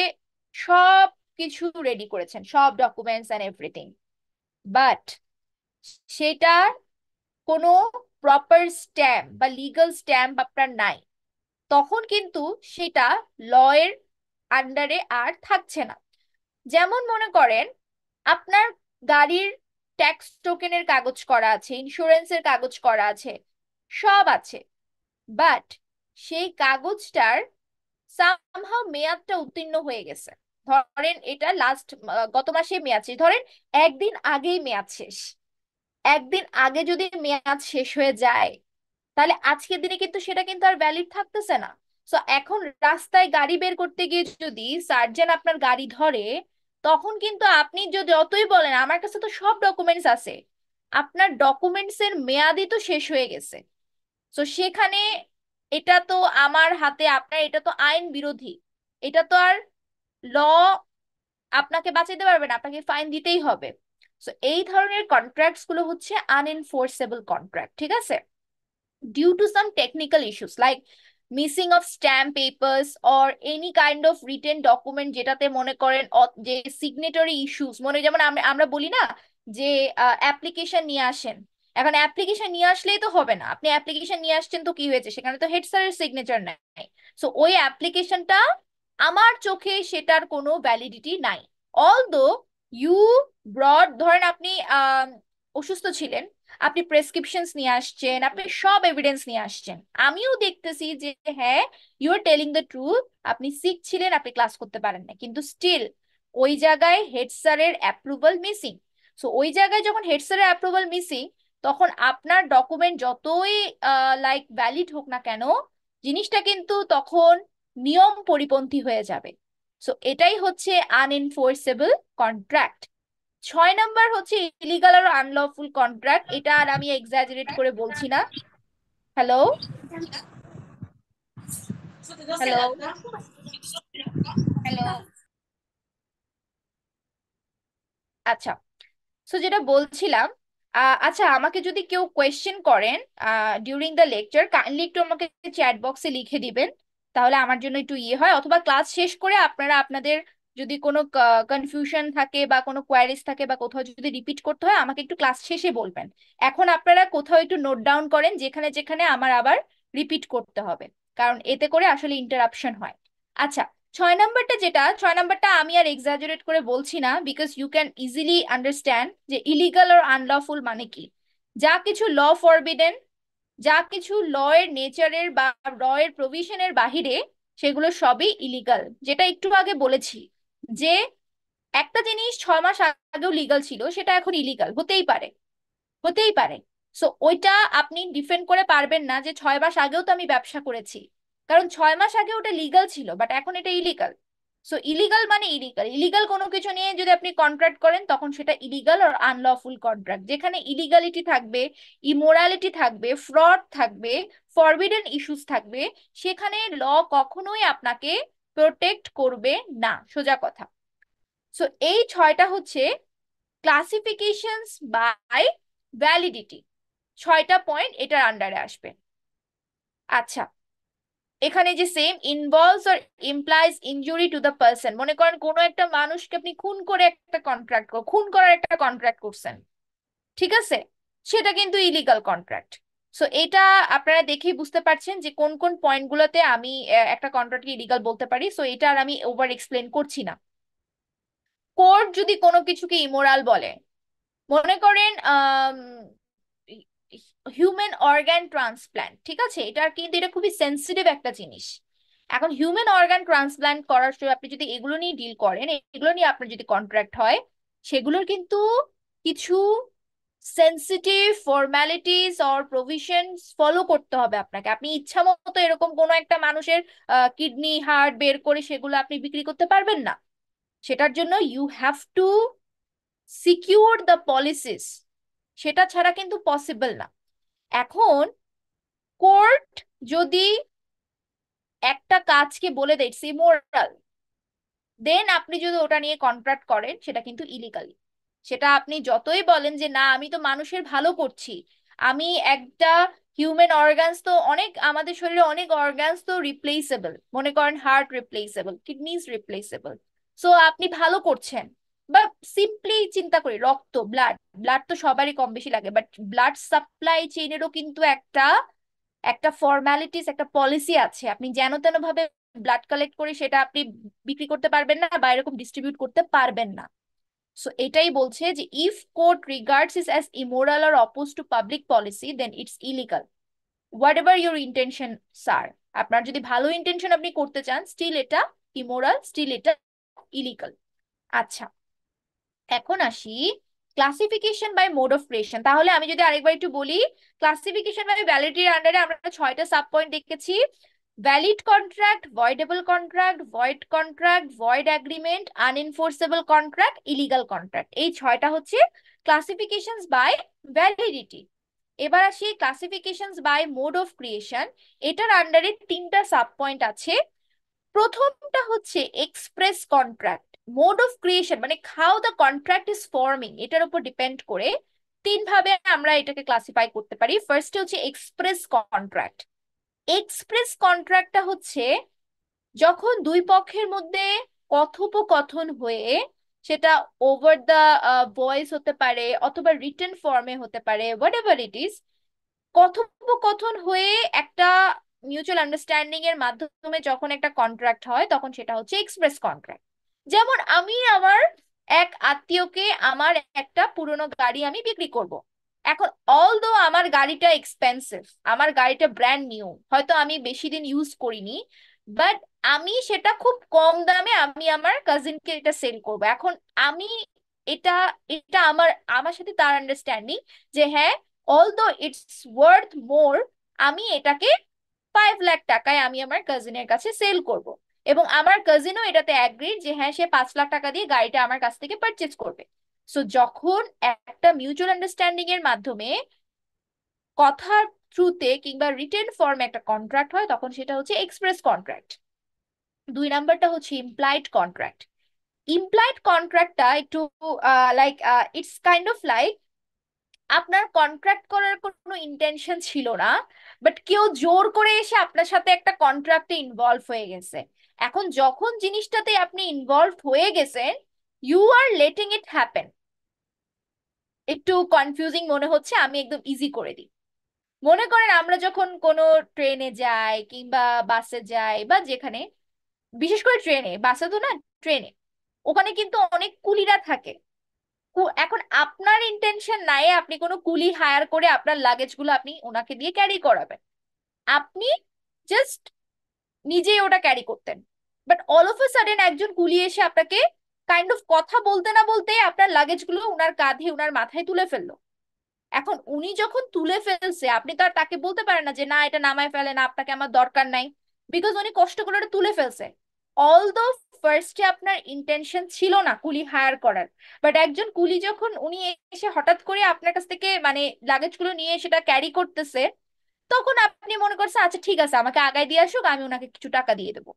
সব কিছু রেডি করেছেন, সব ডকুমেন্টস এন্ড এভরিথিং, বাট সেটার কোনো প্রপার স্ট্যাম্প বা লিগাল স্ট্যাম্প আপনার নাই, তখন কিন্তু সেটা ল এর আন্ডারে আর থাকছে না। যেমন মনে করেন আপনার গাড়ির ট্যাক্স টোকেনের কাগজ করা আছে, ইন্স্যুরেন্সের কাগজ করা আছে, সব আছে, বাট সেই কাগজটার সামহাও মেয়াদটা উত্তীর্ণ হয়ে গেছে। ধরেন এটা লাস্ট, গত মাসে মেয়াদ শেষ, ধরেন একদিন আগেই মেয়াদ শেষ। একদিন আগে যদি মেয়াদ শেষ হয়ে যায়, তাহলে আজকের দিনে কিন্তু সেটা কিন্তু আর ভ্যালিড থাকতেছে না। সো এখন রাস্তায় গাড়ি বের করতে গিয়ে যদি সার্জেন আপনার গাড়ি ধরে, তখন কিন্তু আপনি যদি যতই বলেন আমার কাছে তো সব ডকুমেন্টস আছে, আপনার ডকুমেন্টস এর মেয়াদই তো শেষ হয়ে গেছে। তো সেখানে এটা তো আমার হাতে, আপনার এটা তো আইন বিরোধী, এটা তো আর ল আপনাকে বাঁচাতে পারবে না, আপনাকে ফাইন দিতেই হবে। সো এই ধরনের কন্ট্রাক্টস গুলো হচ্ছে আনএনফোর্সেবল কন্ট্রাক্ট। ঠিক আছে, due to some technical issues like missing of stamp papers or any kind of written document, যেটাতে মনে করেন যে সিগনেটরি ইস্যুস, মনে যেমন আমরা বলি না যে অ্যাপ্লিকেশন নিয়ে আসেন। এখন অ্যাপ্লিকেশন নিয়ে আসলেই তো হবে না, আপনি অ্যাপ্লিকেশন নিয়ে আসছেন তো কি হয়েছে, সেখানে তো হেড স্যারের সিগনেচার নাই। সো ওই অ্যাপ্লিকেশনটা আমার চোখে সেটার কোনো ভ্যালিডিটি নাই। অলদো ইউ ব্রড, ধরেন আপনি অসুস্থ ছিলেন, আপনি প্রেসক্রিপশনস নিয়ে আসছেন, আপনি সব এভিডেন্স নিয়ে আসছেন, আমিও দেখতেছি যে হ্যাঁ you are telling the truth, আপনি সিক ছিলেন, আপনি ক্লাস করতে পারেন না, কিন্তু স্টিল ওই জায়গায় হেড স্যারের অ্যাপ্রুভাল মিসিং। সো ওই জায়গায় যখন হেড স্যারের অ্যাপ্রুভাল মিসিং, তখন আপনার ডকুমেন্ট যতই লাইক ভ্যালিড হোক না কেন, জিনিসটা কিন্তু তখন নিয়ম পরিপন্থী হয়ে যাবে। সো এটাই হচ্ছে আনএনফোর্সেবল কন্ট্রাক্ট। 6 নাম্বার হচ্ছে ইলিগাল আর আনলফুল কন্ট্রাক্ট। এটা আর আমি এক্সাজারেট করে বলছি না। Hello, hello, hello. আচ্ছা, সো যেটা বলছিলাম, আচ্ছা আমাকে যদি কেউ কোয়েশ্চেন করেন ডিউরিং দ্য লেকচার, কাইন্ডলি একটু আমাকে চ্যাট বক্সে লিখে দিবেন, তাহলে আমার জন্য একটু ইয়ে হয়। অথবা ক্লাস শেষ করে আপনারা আপনাদের যদি কোনো কনফিউশন থাকে বা কোনো কোয়ারিজ থাকে বা কোথাও যদি রিপিট করতে হয়, আমাকে একটু ক্লাস শেষে বলবেন। এখন আপনারা কোথাও একটু নোট ডাউন করেন যেখানে যেখানে আমার আবার রিপিট করতে হবে, কারণ এতে করে আসলে ইন্টারাপশন হয়। আচ্ছা, 6 নাম্বারটা, যেটা 6 নাম্বারটা আমি আর এক্সাজারেট করে বলছি না, because you can easily understand যে ইলিগাল আর আনলফুল মানে কি। যা কিছু ল ফরবিডেন, যা কিছু ল এর নেচারের বা ল এর প্রভিশনের বাহিরে, সেগুলো সবই ইলিগাল। যেটা একটু আগে বলেছি যে একটা জিনিস 6 মাস আগেও লিগাল ছিল, সেটা এখন ইলিগাল হতেই পারে, হতেই পারে। সো ওইটা আপনি ডিফেন্ড করে পারবেন না যে 6 মাস আগেও তো আমি ব্যবসা করেছি, কারণ 6 মাস আগে ওটা লিগাল ছিল বাট এখন এটা ইলিগাল। সো ইলিগাল মানে ইলিগাল, ইলিগাল কোনো কিছু নিয়ে যদি আপনি কন্ট্রাক্ট করেন তখন সেটা ইলিগাল আর আনলফুল কন্ট্রাক্ট। যেখানে ইলিগালিটি থাকবে, ইমোরালিটি থাকবে, ফ্রড থাকবে, ফরবিডেন ইস্যুস থাকবে, সেখানে ল কখনোই আপনাকে প্রোটেক্ট করবে না, সোজা কথা। সো এই ছয়টা হচ্ছে ক্লাসিফিকেশনস বাই ভ্যালিডিটি, ছয়টা পয়েন্ট এটার আন্ডারে আসবে। আচ্ছা, এখানে যে same involves or implies injury to the person, মনে করেন কোনো একটা মানুষকে আপনি খুন করে একটা কন্ট্রাক্ট, খুন করার একটা কন্ট্রাক্ট করছেন, ঠিক আছে, সেটা কিন্তু ইলিগাল কন্ট্রাক্ট। সো এটা আপনারা দেখেই বুঝতে পারছেন যে কোন কোন পয়েন্টগুলোতে আমি একটা কন্ট্রাক্টকে ইলিগাল বলতে পারি। সো এটা আর আমি ওভার এক্সপ্লেন করছি না। কোর্ট যদি কোনো কিছুকে ইমোরাল বলে, মনে করেন হিউম্যান অর্গান ট্রান্সপ্ল্যান্ট, ঠিক আছে, এটা কিন্তু এটা খুবই সেন্সিটিভ একটা জিনিস। এখন হিউম্যান অর্গান ট্রান্সপ্ল্যান্ট করার সময় আপনি যদি এগুলো নিয়ে ডিল করেন, এগুলো নিয়ে আপনার যদি কন্ট্রাক্ট হয়, সেগুলোর কিন্তু কিছু sensitive formalities or provisions follow করতে হবে আপনাকে। আপনি ইচ্ছা মতো এরকম কোনো একটা মানুষের কিডনি হার্ট বের করে সেগুলো আপনি বিক্রি করতে পারবেন না। সেটার জন্য you have to secure the policies, সেটা ছাড়া কিন্তু পসিবল না। এখন কোর্ট যদি একটা কাজকে বলে দেয় ইটস ইমোরাল, দেন আপনি যদি ওটা নিয়ে কন্ট্রাক্ট করেন সেটা কিন্তু ইলিগাল। সেটা আপনি যতই বলেন যে না আমি তো মানুষের ভালো করছি, আমি একটা হিউম্যান অর্গানস তো অনেক, আমাদের শরীরে অনেক অর্গানস তো রিপ্লেসেবল, মনে করেন heart replaceable, kidneys replaceable, so আপনি ভালো করছেন। বা সিম্পলি চিন্তা করি রক্ত, ব্লাড, ব্লাড তো সবারই কম বেশি লাগে, বাট ব্লাড সাপ্লাই চেইনেরও কিন্তু একটা একটা ফর্মালিটিস, একটা পলিসি আছে। আপনি যেন তেন ভাবে ব্লাড কালেক্ট করে সেটা আপনি বিক্রি করতে পারবেন না বা এরকম ডিস্ট্রিবিউট করতে পারবেন না। সো এটাই বলছে যে if court regards is as immoral or oppose to public policy then it's illegal whatever your intention sir. আপনার যদি ভালো ইন্টেনশন আপনি করতে চান, স্টিল এটা ইমোরাল, স্টিল এটা ইলিগাল। আচ্ছা, এখন আসি classification by mode of creation. তাহলে আমি যদি আরেকবার একটু বলি, ক্লাসিফিকেশন বাই ভ্যালিডিটির আন্ডারে আমরা ছয়টা সাব পয়েন্ট দেখেছি: valid contract, voidable contract, void contract, void agreement, unenforceable contract, illegal contract. এই ছয়টা হচ্ছে ক্লাসিফিকেশনস বাই ভ্যালিডিটি। এবার আসি classifications by mode of creation. এটার আন্ডারে তিনটা সাব পয়েন্ট আছে। প্রথমটা হচ্ছে express contract. Mode of creation মানে how the contract is forming, এটার উপর ডিপেন্ড করে তিন ভাবে আমরা এটাকে ক্লাসিফাই করতে পারি। ফার্স্ট হচ্ছে এক্সপ্রেস কন্ট্রাক্ট। এক্সপ্রেস কন্ট্রাক্টটা হচ্ছে যখন দুই পক্ষের মধ্যে কথোপকথন হয়ে, সেটা ওভার দা ভয়েস হতে পারে অথবা রিটেন ফর্মে হতে পারে, হোয়াট এভার ইট ইজ, কথোপকথন হয়ে একটা মিউচুয়াল আন্ডারস্ট্যান্ডিং এর মাধ্যমে যখন একটা কন্ট্রাক্ট হয় তখন সেটা হচ্ছে এক্সপ্রেস কন্ট্রাক্ট। যেমন আমি আমার এক আত্মীয়কে আমার একটা পুরনো গাড়ি আমি বিক্রি করব। এখন অলদো আমার গাড়িটা এক্সপেন্সিভ, আমার গাড়িটা ব্র্যান্ড নিউ, হয়তো আমি বেশি দিন ইউজ করিনি, বাট আমি সেটা খুব কম দামে আমি আমার কাজিনকে এটা সেল করব। এখন আমি এটা এটা আমার আমার সাথে তার আন্ডারস্ট্যান্ডিং যে হ্যাঁ, অলদো ইটস ওয়ার্থ মোর, আমি এটাকে 5 লাখ টাকায় আমি আমার কাজিনের কাছে সেল করব। এবং আমার কাজিনও এটাতে অ্যাগ্রিড যে হ্যাঁ সে 5 লাখ টাকা দিয়ে গাড়িটা আমার কাছ থেকে পারচেজ করবে। সো যখন একটা মিউচুয়াল আন্ডারস্ট্যান্ডিং এর মাধ্যমে কথার থ্রুতে কিংবা রিটেন ফর্মে একটা কন্ট্রাক্ট হয় তখন সেটা হচ্ছে এক্সপ্রেস কন্ট্রাক্ট। দুই নাম্বারটা হচ্ছে ইমপ্লাইড কন্ট্রাক্ট। ইমপ্লাইড কন্ট্রাক্টটা একটু like it's kind of like আপনার কন্ট্রাক্ট করার কোনো ইন্টেনশন ছিল না, বাট কেউ জোর করে এসে আপনার সাথে একটা কন্ট্রাক্টে ইনভলভ হয়ে গেছে। এখন যখন জিনিসটাতে আপনি ইনভলভ হয়ে গেছেন, you are letting it happen. একটু কনফিউজিং মনে হচ্ছে, আমি একদম ইজি করে দিই। মনে করেন আমরা যখন কোনো ট্রেনে যাই কিংবা বাসে যাই বা যেখানে, বিশেষ করে ট্রেনে, বাসে তো না, ট্রেনে, ওখানে কিন্তু অনেক কুলিরা থাকে। এখন আপনার ইন্টেনশন নাই আপনি কোনো কুলি হায়ার করে আপনার লাগেজ গুলো আপনি ওনাকে দিয়ে ক্যারি করাবেন, আপনি জাস্ট নিজেই ওটা ক্যারি করতেন। But all of a sudden একজন কুলি এসে আপনাকে কাইন্ড অফ কথা বলতে না বলতে আপনার লাগেজ গুলো উনার কাঁধে উনার মাথায় তুলে ফেললো। এখন উনি যখন তুলে ফেলছে আপনি তো আর তাকে বলতে পারেন না যে না এটা নামায় ফেলে না, আপনাকে আমার দরকার নাই, বিকজ উনি কষ্ট করে ওটা তুলে ফেলছে। অলদো ফার্স্টে আপনার ইন্টেনশন ছিল না কুলি হায়ার করার, বাট একজন কুলি যখন উনি এসে হঠাৎ করে আপনার কাছ থেকে মানে লাগেজগুলো নিয়ে সেটা ক্যারি করতেছে, তখন আপনি মনে করছেন আচ্ছা ঠিক আছে আমাকে আগায় দিয়ে আসুক, আমি ওনাকে কিছু টাকা দিয়ে দেবো।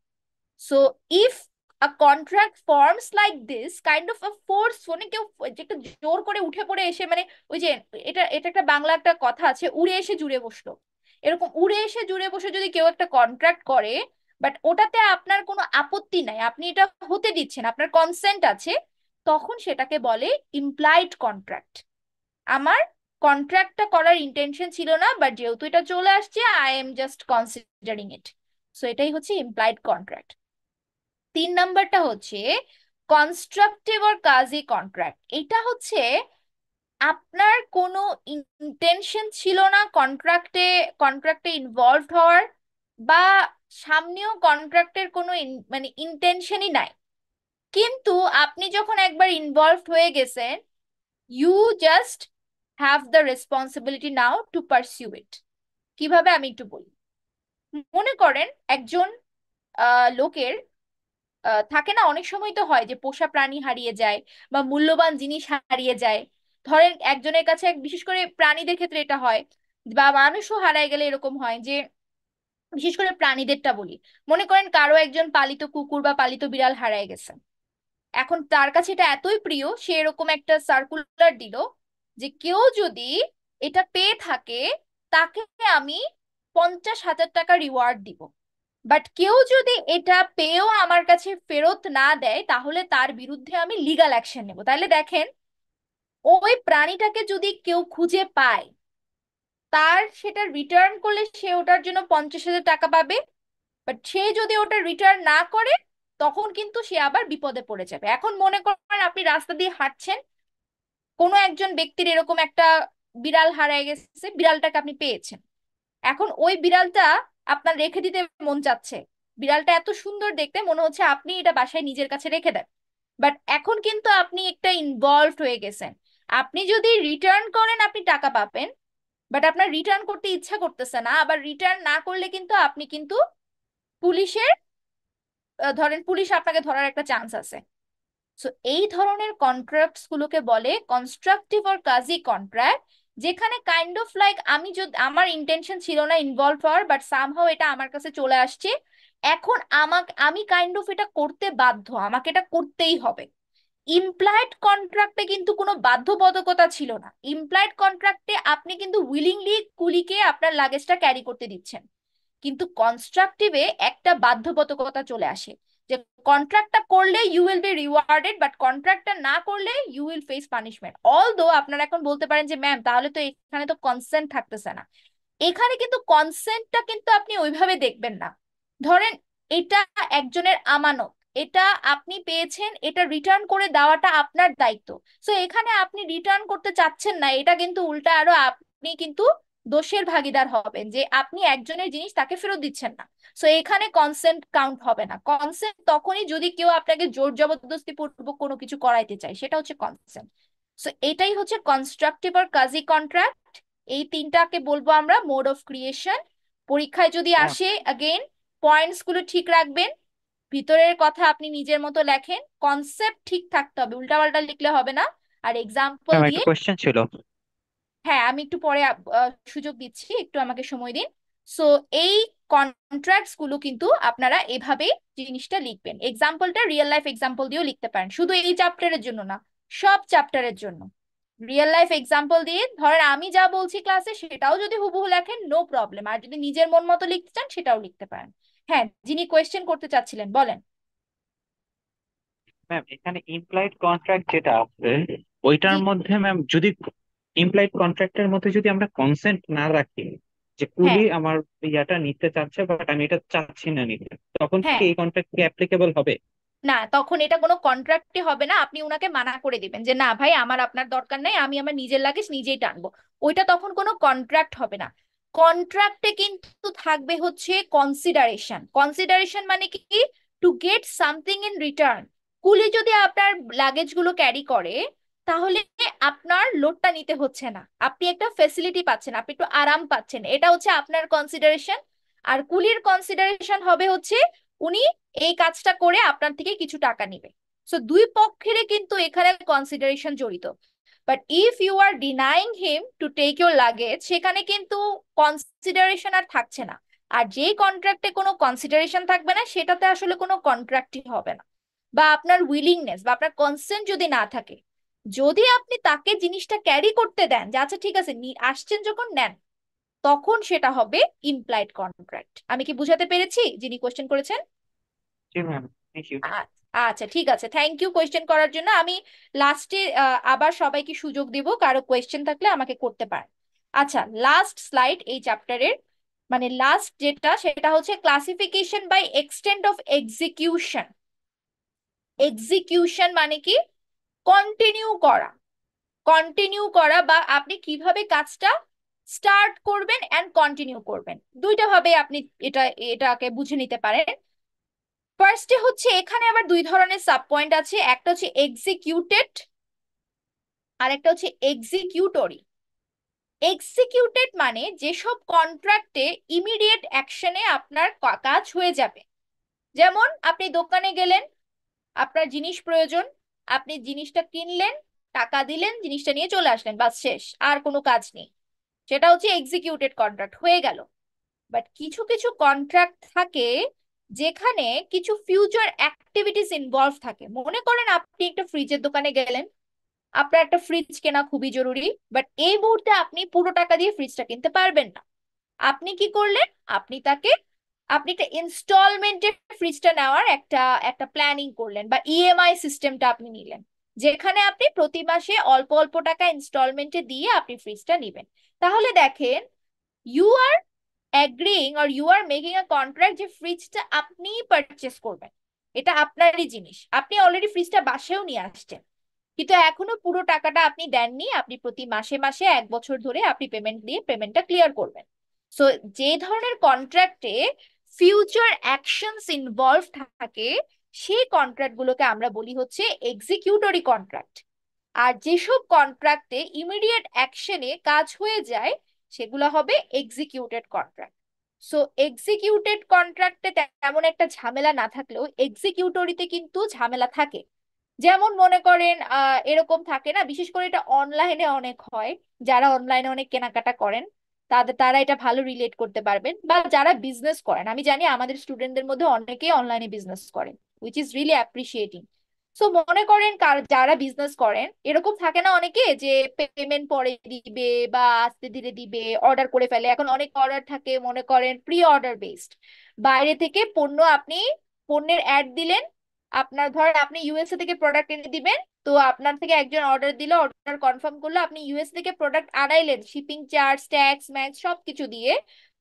So if a contract forms like this kind of a force, মানে কেউ যে একটা জোর করে উঠে পড়ে এসে, মানে ওই যে এটা এটা একটা বাংলা একটা কথা আছে, উড়ে এসে জুড়ে বসলো, এরকম উড়ে এসে জুড়ে বসে যদি কেউ একটা কন্ট্রাক্ট করে, বাট ওটাতে আপনার কোনো আপত্তি নাই, আপনি এটা হতে দিচ্ছেন, আপনার কনসেন্ট আছে, তখন সেটাকে বলে ইমপ্লাইড কন্ট্রাক্ট। আমার কন্ট্রাক্টটা করার ইন্টেনশন ছিল না, বাট যেহেতু এটা চলে আসছে I am just considering it. So এটাই হচ্ছে ইমপ্লাইড কন্ট্রাক্ট। 3 নাম্বারটা হচ্ছে কনস্ট্রাকটিভ অর কাজী কন্ট্রাক্ট। এটা হচ্ছে আপনার কোনো ইন্টেনশন ছিল না কন্ট্রাক্টে কন্ট্রাক্টে ইনভলভ হওয়ার, বা সামনেও কন্ট্রাক্টের কোনো মানে ইন্টেনশনই নাই, কিন্তু আপনি যখন একবার ইনভলভ হয়ে গেছেন, you just have the responsibility now to pursue it. কিভাবে আমি একটু বলি। মনে করেন একজন লোকের থাকে না, অনেক সময় তো হয় যে পোষা প্রাণী হারিয়ে যায় বা মূল্যবান জিনিস হারিয়ে যায়। ধরেন একজনের কাছে, বিশেষ করে প্রাণীদের ক্ষেত্রে এটা হয়, বা মানুষও হারায় গেলে এরকম হয় যে, বিশেষ করে প্রাণীদেরটা বলি, মনে করেন কারো একজন পালিত কুকুর বা পালিত বিড়াল হারায় গেছে, এখন তার কাছে এটা এতই প্রিয় সে এরকম একটা সার্কুলার দিল যে কেউ যদি এটা পেয়ে থাকে তাকে আমি 50,000 টাকা রিওয়ার্ড দিব, বাট কেউ যদি এটা পেয়েও আমার কাছে ফেরত না দেয় তাহলে তার বিরুদ্ধে আমি লিগাল অ্যাকশন নেব। তাহলে দেখেন, ওই প্রাণীটাকে যদি কেউ খুঁজে পায়, তার সেটা রিটার্ন করলে সে ওটার জন্য 50,000 টাকা পাবে, বাট সে যদি ওটা রিটার্ন না করে তখন কিন্তু সে আবার বিপদে পড়ে যাবে। এখন মনে করেন আপনি রাস্তা দিয়ে হাঁটছেন, কোনো একজন ব্যক্তির এরকম একটা বিড়াল হারিয়ে গেছে, বিড়ালটাকে আপনি পেয়েছেন, এখন ওই বিড়ালটা আপনার রেখে দিতে মন চাচ্ছে, বিড়ালটা এত সুন্দর দেখতে মনে হচ্ছে আপনি এটা বাসায় নিজের কাছে রেখে দেন, বাট এখন কিন্তু আপনি একটা ইনভলভড হয়ে গেছেন, আপনি যদি রিটার্ন করেন আপনি টাকা পাবেন, বাট আপনার রিটার্ন করতে ইচ্ছা করতেছে না, আবার রিটার্ন না করলে কিন্তু আপনি কিন্তু পুলিশের ধরেন পুলিশ আপনাকে ধরার একটা চান্স আছে। সো এই ধরনের কন্ট্রাক্টস গুলোকে বলে কনস্ট্রাকটিভ অর কাজী কন্ট্রাক্ট, যেখানে কাইন্ড অফ লাইক আমি যদি আমার ইন্টেনশন ছিল না ইনভলভ হওয়ার, বাট সামহাও এটা আমার কাছে চলে আসছে, এখন আমাকে আমি কাইন্ড অফ এটা করতে বাধ্য, আমাকে এটা করতেই হবে। ইমপ্লয়েড কন্ট্রাক্টে কিন্তু কোনো বাধ্যবাধকতা ছিল না, ইমপ্লয়েড কন্ট্রাক্টে আপনি কিন্তু উইলিংলি কুলিকে আপনার লাগেজটা ক্যারি করতে দিচ্ছেন, কিন্তু কনস্ট্রাকটিভে একটা বাধ্যবাধকতা চলে আসে যে কন্ট্রাক্টটা করলে you will be rewarded, but কন্ট্রাক্টটা না করলে you will face punishment. Although আপনারা এখন বলতে পারেন যে ম্যাম তাহলে তো এখানে তো কনসেন্ট থাকতেছে না, এখানে কিন্তু কনসেন্টটা কিন্তু আপনি ওইভাবে দেখবেন না। ধরেন এটা একজনের আমানত, এটা আপনি পেয়েছেন, এটা রিটার্ন করে দেওয়াটা আপনার দায়িত্ব। সো এখানে আপনি রিটার্ন করতে চাচ্ছেন না, এটা কিন্তু উল্টা আরো আপনি কিন্তু দোষের ভাগীদার হবেন যে আপনি একজনের জিনিস তাকে ফেরত দিচ্ছেন না। সো এখানে কনসেন্ট কাউন্ট হবে না, কনসেন্ট তখনই যদি কেউ আপনাকে জোর জবরদস্তি পূর্বক কোনো কিছু করাইতে চায়, সেটা হচ্ছে কনসেন্ট। সো এটাই হচ্ছে কনস্ট্রাকটিভ আর কাজী কন্ট্রাক্ট। এই তিনটাকে বলবো আমরা মোড অফ ক্রিয়েশন। পরীক্ষায় যদি ম্যাম আসে অ্যাগেন পয়েন্টস গুলো ঠিক রাখবেন, ভিতরের কথা আপনি নিজের মতো লেখেন, কনসেপ্ট ঠিক থাকতে হবে, উল্টাপাল্টা লিখলে হবে না। আর এক্সাম্পল ম্যাম একটা দিয়ে, কোয়েশ্চেন ছিল। হ্যাঁ আমি একটু পরে সুযোগ দিচ্ছি, একটু আমাকে সময় দিন। সো এই কন্ট্রাক্টস গুলো কিন্তু আপনারা এভাবে জিনিসটা লিখবেন, এক্সাম্পলটা রিয়েল লাইফ এক্সাম্পল দিয়েও লিখতে পারেন, শুধু এই চ্যাপ্টারের জন্য না, সব চ্যাপ্টারের জন্য রিয়েল লাইফ এক্সাম্পল দিয়ে, ধরেন আমি যা বলছি ক্লাসে সেটাও যদি হুবহু লেখেন নো প্রবলেম, আর যদি নিজের মন মতো লিখতে চান সেটাও লিখতে পারেন। হ্যাঁ, যিনি কোয়েশ্চেন করতে চাচ্ছিলেন বলেন। ম্যাম এখানে ইমপ্লয়েড কন্ট্রাক্ট যেটা আছে ওইটার জি। মধ্যে ম্যাম যদি ইমপ্লয়েড কন্ট্রাক্টের মধ্যে যদি আমরা কনসেন্ট না রাখি যে হ্যাঁ। কুলি আমার ইয়াটা নিতে চাচ্ছে বাট আমি এটা চাচ্ছি না নিতে, তখন কি হ্যাঁ, এই কন্ট্রাক্ট কি অ্যাপ্লিকেবল হবে? না তখন এটা কোনো কন্ট্রাক্টই হবে না, আপনি উনাকে মানা করে দিবেন যে না ভাই আমার আপনার দরকার নাই, আমি আমার নিজের লাগেজ নিজেই টানবো, ওইটা তখন কোনো কন্ট্রাক্ট হবে না। কন্ট্রাক্টে কিন্তু থাকবে হচ্ছে কনসিডারেশন, কনসিডারেশন মানে কি, to get something in return. কুলি যদি আপনার লাগেজ গুলো ক্যারি করে তাহলে আপনার লোডটা নিতে হচ্ছে না, আপনি একটা ফেসিলিটি পাচ্ছেন, আপনি একটু আরাম পাচ্ছেন, এটা হচ্ছে আপনার কনসিডারেশন। আর কুলির কনসিডারেশন হবে হচ্ছে উনি এই কাজটা করে আপনার থেকে কিছু টাকা নিবে। সো দুই পক্ষেরই কিন্তু এখানে কনসিডারেশন জড়িত। But if you are denying him to take your luggage, সেখানে কিন্তু কনসিডারেশন আর থাকছে না। আর যেই কন্ট্রাক্টে কোনো কনসিডারেশন থাকবে না, সেটাতে আসলে কোনো কন্ট্রাক্টই হবে না। বা আপনার উইলিংনেস বা আপনার কনসেন্ট যদি না থাকে, যদি আপনি তাকে জিনিসটা ক্যারি করতে দেন যে আচ্ছা ঠিক আছে আসছেন যখন নেন, তখন সেটা হবে ইমপ্লাইড কন্ট্রাক্ট। আমি কি বুঝাতে পেরেছি যিনি কোশ্চেন করেছেন? জি ম্যাম, থ্যাংক ইউ। আ- আচ্ছা ঠিক আছে, থ্যাংক ইউ কোয়েশ্চেন করার জন্য। আমি লাস্টে আবার সবাইকে সুযোগ দিব, কারো কোয়েশ্চেন থাকলে আমাকে করতে পারেন। আচ্ছা, লাস্ট স্লাইড এই চ্যাপ্টারের, মানে লাস্ট যেটা, সেটা হচ্ছে classification by extent of execution. Execution মানে কি? কন্টিনিউ করা। কন্টিনিউ করা বা আপনি কিভাবে কাজটা স্টার্ট করবেন এন্ড কন্টিনিউ করবেন, দুইটা ভাবে আপনি এটাকে বুঝে নিতে পারেন। ফার্স্টে হচ্ছে এখানে আবার দুই ধরনের সাব পয়েন্ট আছে, একটা হচ্ছে এক্সিকিউটেড আর একটা হচ্ছে এক্সিকিউটরি। এক্সিকিউটেড মানে যেসব কন্ট্রাক্টে ইমিডিয়েট অ্যাকশনে আপনার কাজ হয়ে যাবে। যেমন আপনি দোকানে গেলেন, আপনার জিনিস প্রয়োজন, আপনি জিনিসটা কিনলেন, টাকা দিলেন, জিনিসটা নিয়ে চলে আসলেন, বাস শেষ, আর কোনো কাজ নেই। সেটা হচ্ছে এক্সিকিউটেড কন্ট্রাক্ট হয়ে গেল। বাট কিছু কিছু কন্ট্রাক্ট থাকে যেখানে কিছু ফিউচার অ্যাক্টিভিটিস ইনভলভ থাকে। মনে করেন আপনি একটা ফ্রিজের দোকানে গেলেন, আপনার একটা ফ্রিজ কেনা খুবই জরুরি, বাট এই মুহূর্তে আপনি পুরো টাকা দিয়ে ফ্রিজটা কিনতে পারবেন না। আপনি কি করলেন? আপনি তাকে, আপনি একটা ইনস্টলমেন্টে ফ্রিজটা নেওয়ার একটা একটা প্ল্যানিং করলেন, বা ইএমআই সিস্টেমটা আপনি নিলেন, যেখানে আপনি প্রতি মাসে অল্প অল্প টাকা ইনস্টলমেন্টে দিয়ে আপনি ফ্রিজটা নিবেন। তাহলে দেখেন, you are agreeing or you are making a contract যে ফ্রিজটা আপনিই পারচেস করবেন। এটা আপনারই জিনিস, আপনি অলরেডি ফ্রিজটা বাসায়ও নিয়ে আসছেন, কিন্তু এখনো পুরো টাকাটা আপনি দেননি। আপনি প্রতি মাসে মাসে 1 বছর ধরে আপনি পেমেন্ট দিয়ে পেমেন্টটা ক্লিয়ার করবেন। সো যে ধরনের কন্ট্রাক্টে ফিউচার অ্যাকশনস ইনভলভ থাকে, সেই কন্ট্রাক্ট গুলোকে আমরা বলি হচ্ছে এক্সিকিউটরি কন্ট্রাক্ট। আর যেসব কন্ট্রাক্টে ইমিডিয়েট অ্যাকশনে কাজ হয়ে যায়, সেগুলো হবে এক্সিকিউটেড কন্ট্রাক্ট। সো এক্সিকিউটেড কন্ট্রাক্টে তেমন একটা ঝামেলা না থাকলেও এক্সিকিউটরিতে কিন্তু ঝামেলা থাকে। যেমন মনে করেন এরকম থাকে না, বিশেষ করে এটা অনলাইনে অনেক হয়, যারা অনলাইনে অনেক কেনাকাটা করেন তারা এটা ভালো রিলেট করতে পারবেন, বা যারা বিজনেস করেন। আমি জানি আমাদের স্টুডেন্টদের মধ্যে অনেকেই অনলাইনে বিজনেস করেন, which is really appreciating. So মনে করেন যারা বিজনেস করেন, এরকম থাকে না অনেকে যে পেমেন্ট পরে দিবে বা আস্তে ধীরে দিবে, অর্ডার করে ফেলে। এখন অনেক অর্ডার থাকে, মনে করেন প্রি অর্ডার বেসড, বাইরে থেকে পণ্য, আপনি পণ্যের অ্যাড দিলেন, আপনার ধরেন আপনি ইউএসএ থেকে প্রোডাক্ট এনে দিবেন, তো আপনার থেকে একজন অর্ডার দিল, অর্ডার কনফার্ম করলো, আপনি ইউএস থেকে প্রোডাক্ট আনাইলেন শিপিং চার্জ ট্যাক্স ম্যাক্স সবকিছু দিয়ে,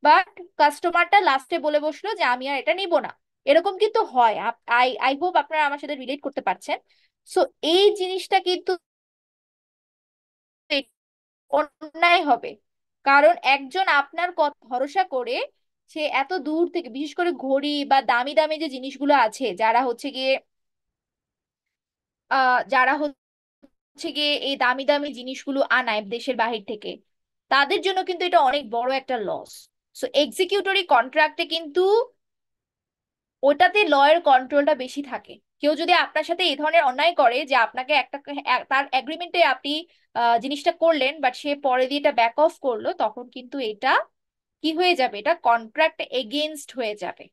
বাট কাস্টমারটা লাস্টে বলে বসলো যে আমি আর এটা নিব না। এরকম কিন্তু হয়। আই আই হোপ আপনারা আমার সাথে রিলেট করতে পারছেন। সো এই জিনিসটা কিন্তু অন্যায় হবে, কারণ একজন আপনার কথা ভরসা করে সে এত দূর থেকে, বিশেষ করে ঘড়ি বা দামি দামি যে জিনিসগুলো আছে, যারা হচ্ছে গিয়ে এই দামি দামি জিনিসগুলো আনায় দেশের বাহির থেকে, তাদের জন্য কিন্তু এটা অনেক বড় একটা লস। সো এক্সিকিউটরি কন্ট্রাক্টে কিন্তু ওটাতে লয়ের কন্ট্রোলটা বেশি থাকে। কেউ যদি আপনার সাথে এই ধরনের অন্যায় করে যে আপনাকে তার এগ্রিমেন্টে আপনি জিনিসটা করলেন, বাট সে পরে দিয়ে এটা ব্যাক অফ করলো, তখন কিন্তু এটা কি হয়ে যাবে, এটা কন্ট্রাক্ট এগেইনস্ট হয়ে যাবে।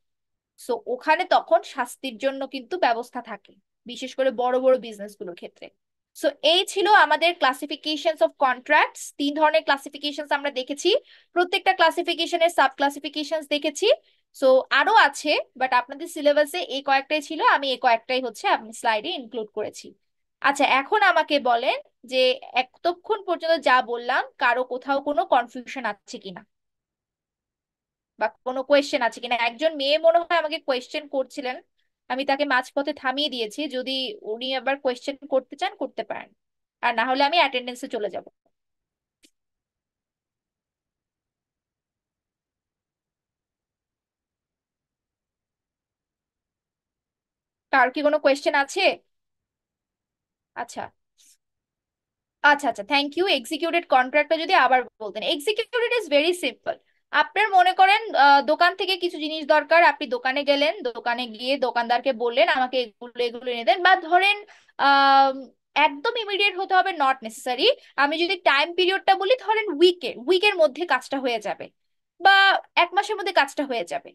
সো ওখানে তখন শাস্তির জন্য কিন্তু ব্যবস্থা থাকে, বিশেষ করে বড় বড় বিজনেস গুলোর ক্ষেত্রে। সো এই ছিল আমাদের ক্লাসিফিকেশনস অফ কন্ট্রাক্টস। 3 ধরনের ক্লাসিফিকেশনস আমরা দেখেছি, প্রত্যেকটা ক্লাসিফিকেশনের সাব ক্লাসিফিকেশনস দেখেছি। সো আরো আছে, বাট আপনাদের সিলেবাসে এই কয়েকটাই ছিল, আমি এই কয়েকটাই হচ্ছে আপনি স্লাইডে ইনক্লুড করেছি। আচ্ছা, এখন আমাকে বলেন যে এতক্ষণ পর্যন্ত যা বললাম, কারো কোথাও কোনো কনফিউশন আছে কিনা বা কোনো কোয়েশ্চেন আছে কিনা। একজন মেয়ে মনে হয় আমাকে কোয়েশ্চেন করছিলেন, আমি তাকে মাঝপথে থামিয়ে দিয়েছি। যদি উনি আবার কোয়েশ্চেন করতে চান করতে পারেন, আর না হলে আমি অ্যাটেন্ডেন্সে চলে যাব। কার কি কোনো কোয়েশ্চেন আছে? আচ্ছা আচ্ছা, আচ্ছা থ্যাংক ইউ। এক্সিকিউটেড কন্ট্রাক্টটা যদি আবার বলতেন। Executed is very simple. আপনার মনে করেন দোকান থেকে কিছু জিনিস দরকার, আপনি দোকানে গেলেন, দোকানে গিয়ে দোকানদারকে বললেন আমাকে এগুলো এগুলো এনে দেন, বা ধরেন আহ একদম ইমিডিয়েট হতে হবে নট নেসেসারি। আমি যদি টাইম পিরিয়ডটা বলি, ধরেন উইকের মধ্যে কাজটা হয়ে যাবে, বা 1 মাসের মধ্যে কাজটা হয়ে যাবে।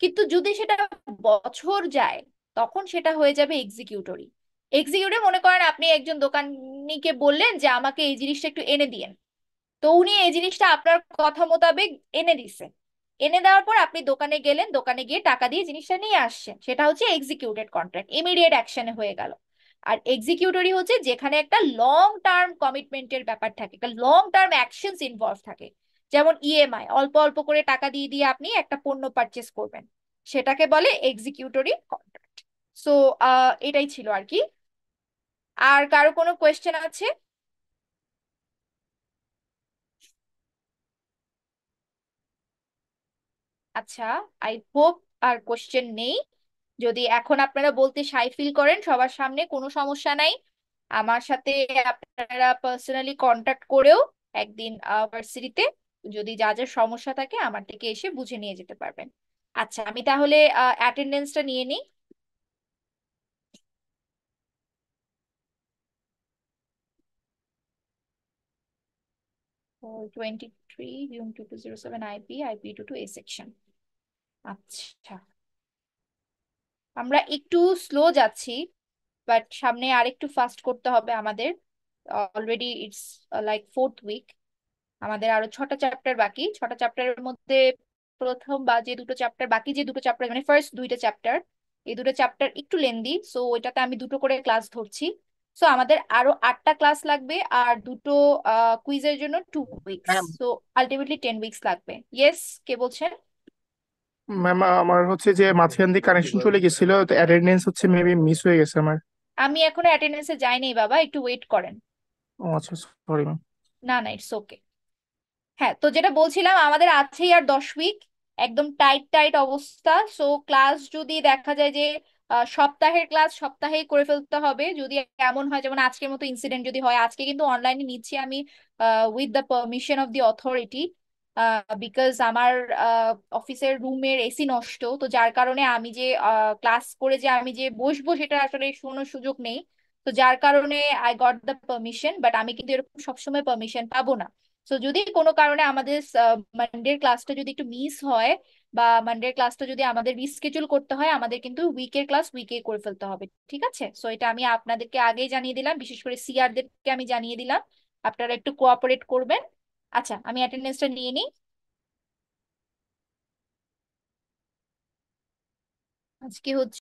কিন্তু যদি সেটা বছর যায়, তখন সেটা হয়ে যাবে এক্সিকিউটরি। এক্সিকিউটিভ মনে করেন আপনি একজন দোকানিকে বললেন যে আমাকে এই জিনিসটা একটু এনে দিয়েন, তো উনি এই জিনিসটা আপনার কথা মোতাবেক এনে দিছে। এনে দেওয়ার পর আপনি দোকানে গেলেন, দোকানে গিয়ে টাকা দিয়ে জিনিসটা নিয়ে আসছেন, সেটা হচ্ছে এক্সিকিউটেড কন্ট্রাক্ট, ইমিডিয়েট অ্যাকশনে হয়ে গেল। আর এক্সিকিউটরি হচ্ছে যেখানে একটা লং টার্ম কমিটমেন্টের ব্যাপার থাকে, একটা লং টার্ম অ্যাকশনস ইনভলভ থাকে। যেমন ইএমআই, অল্প অল্প করে টাকা দিয়ে দিয়ে আপনি একটা পণ্য পারচেস করবেন, সেটাকে বলে এক্সিকিউটরি কন্ট্রাক্ট। সো এটাই ছিল আর কি। আর কারো কোনো কোয়েশ্চেন আছে? আচ্ছা, আই হোপ আর কোশ্চেন নেই। যদি এখন আপনারা বলতে শাই ফিল করেন সবার সামনে, কোনো সমস্যা নাই। আমার সাথে আপনারা পার্সোনালি কন্টাক্ট করেও একদিন ভার্সিটিতে যদি যা যা সমস্যা থাকে আমার থেকে এসে বুঝে নিয়ে যেতে পারবেন। আচ্ছা, আমি তাহলে অ্যাটেন্ডেন্সটা নিয়ে নিই। 23 জুন 2207 আইপি, আইপি 22 এ সেকশন। আচ্ছা, আমরা একটু স্লো যাচ্ছি, বাট সামনে আরেকটু ফাস্ট করতে হবে আমাদের। Already it's like 4th week. আমাদের আরো 6টা চ্যাপ্টার বাকি। 6টা চ্যাপ্টারের মধ্যে প্রথম বা যে দুটো চ্যাপ্টার বাকি, যে দুটো চ্যাপ্টার মানে ফার্স্ট 2টা চ্যাপ্টার, এই 2টা চ্যাপ্টার একটু লেন্দি, সো ওইটাতে আমি 2টো করে ক্লাস ধরছি। সো আমাদের আরো 8টা ক্লাস লাগবে, আর দুটো কুইজের জন্য 2 weeks. Ma'am, so ultimately 10 weeks লাগবে। ইয়েস, কে বলছেন? ম্যাম আমার হচ্ছে যে মাঝখান দিয়ে কানেকশন চলে গেছিল, তো অ্যাটেন্ডেন্স হচ্ছে মেবি মিস হয়ে গেছে আমার। আমি এখনো অ্যাটেন্ডেন্সে যাইনি বাবা, একটু ওয়েট করেন। ও আচ্ছা, সরি ম্যাম। না না, ইটস ওকে। হ্যাঁ, তো যেটা বলছিলাম, আমাদের আছেই আর 10 উইক, একদম টাইট টাইট অবস্থা। সো ক্লাস যদি দেখা যায় যে সপ্তাহের ক্লাস সপ্তাহেই করে ফেলতে হবে। যদি এমন হয় যেমন আজকের মতো ইনসিডেন্ট যদি হয়, আজকে কিন্তু অনলাইনে নিচ্ছি আমি with the permission of the authority, because আমার অফিসের রুমের এসি নষ্ট, তো যার কারণে আমি যে ক্লাস করে যে আমি যে বসবো সেটা আসলে কোনো সুযোগ নেই। তো যার কারণে I got the permission, but আমি কিন্তু এরকম সবসময় পারমিশন পাবো না। তো যদি কোনো কারণে আমাদের মানডের ক্লাসটা যদি একটু মিস হয়, বা মানডের ক্লাসটা যদি আমাদের রিস্কেজুল করতে হয়, আমাদের কিন্তু উইকের ক্লাস উইকে করে ফেলতে হবে। ঠিক আছে? সো এটা আমি আপনাদেরকে আগেই জানিয়ে দিলাম, বিশেষ করে সিআরদেরকে আমি জানিয়ে দিলাম। আপনারা একটু কোঅপারেট করবেন। আচ্ছা, আমি অ্যাটেন্ডেন্সটা নিয়ে নিই। আজকে হচ্ছে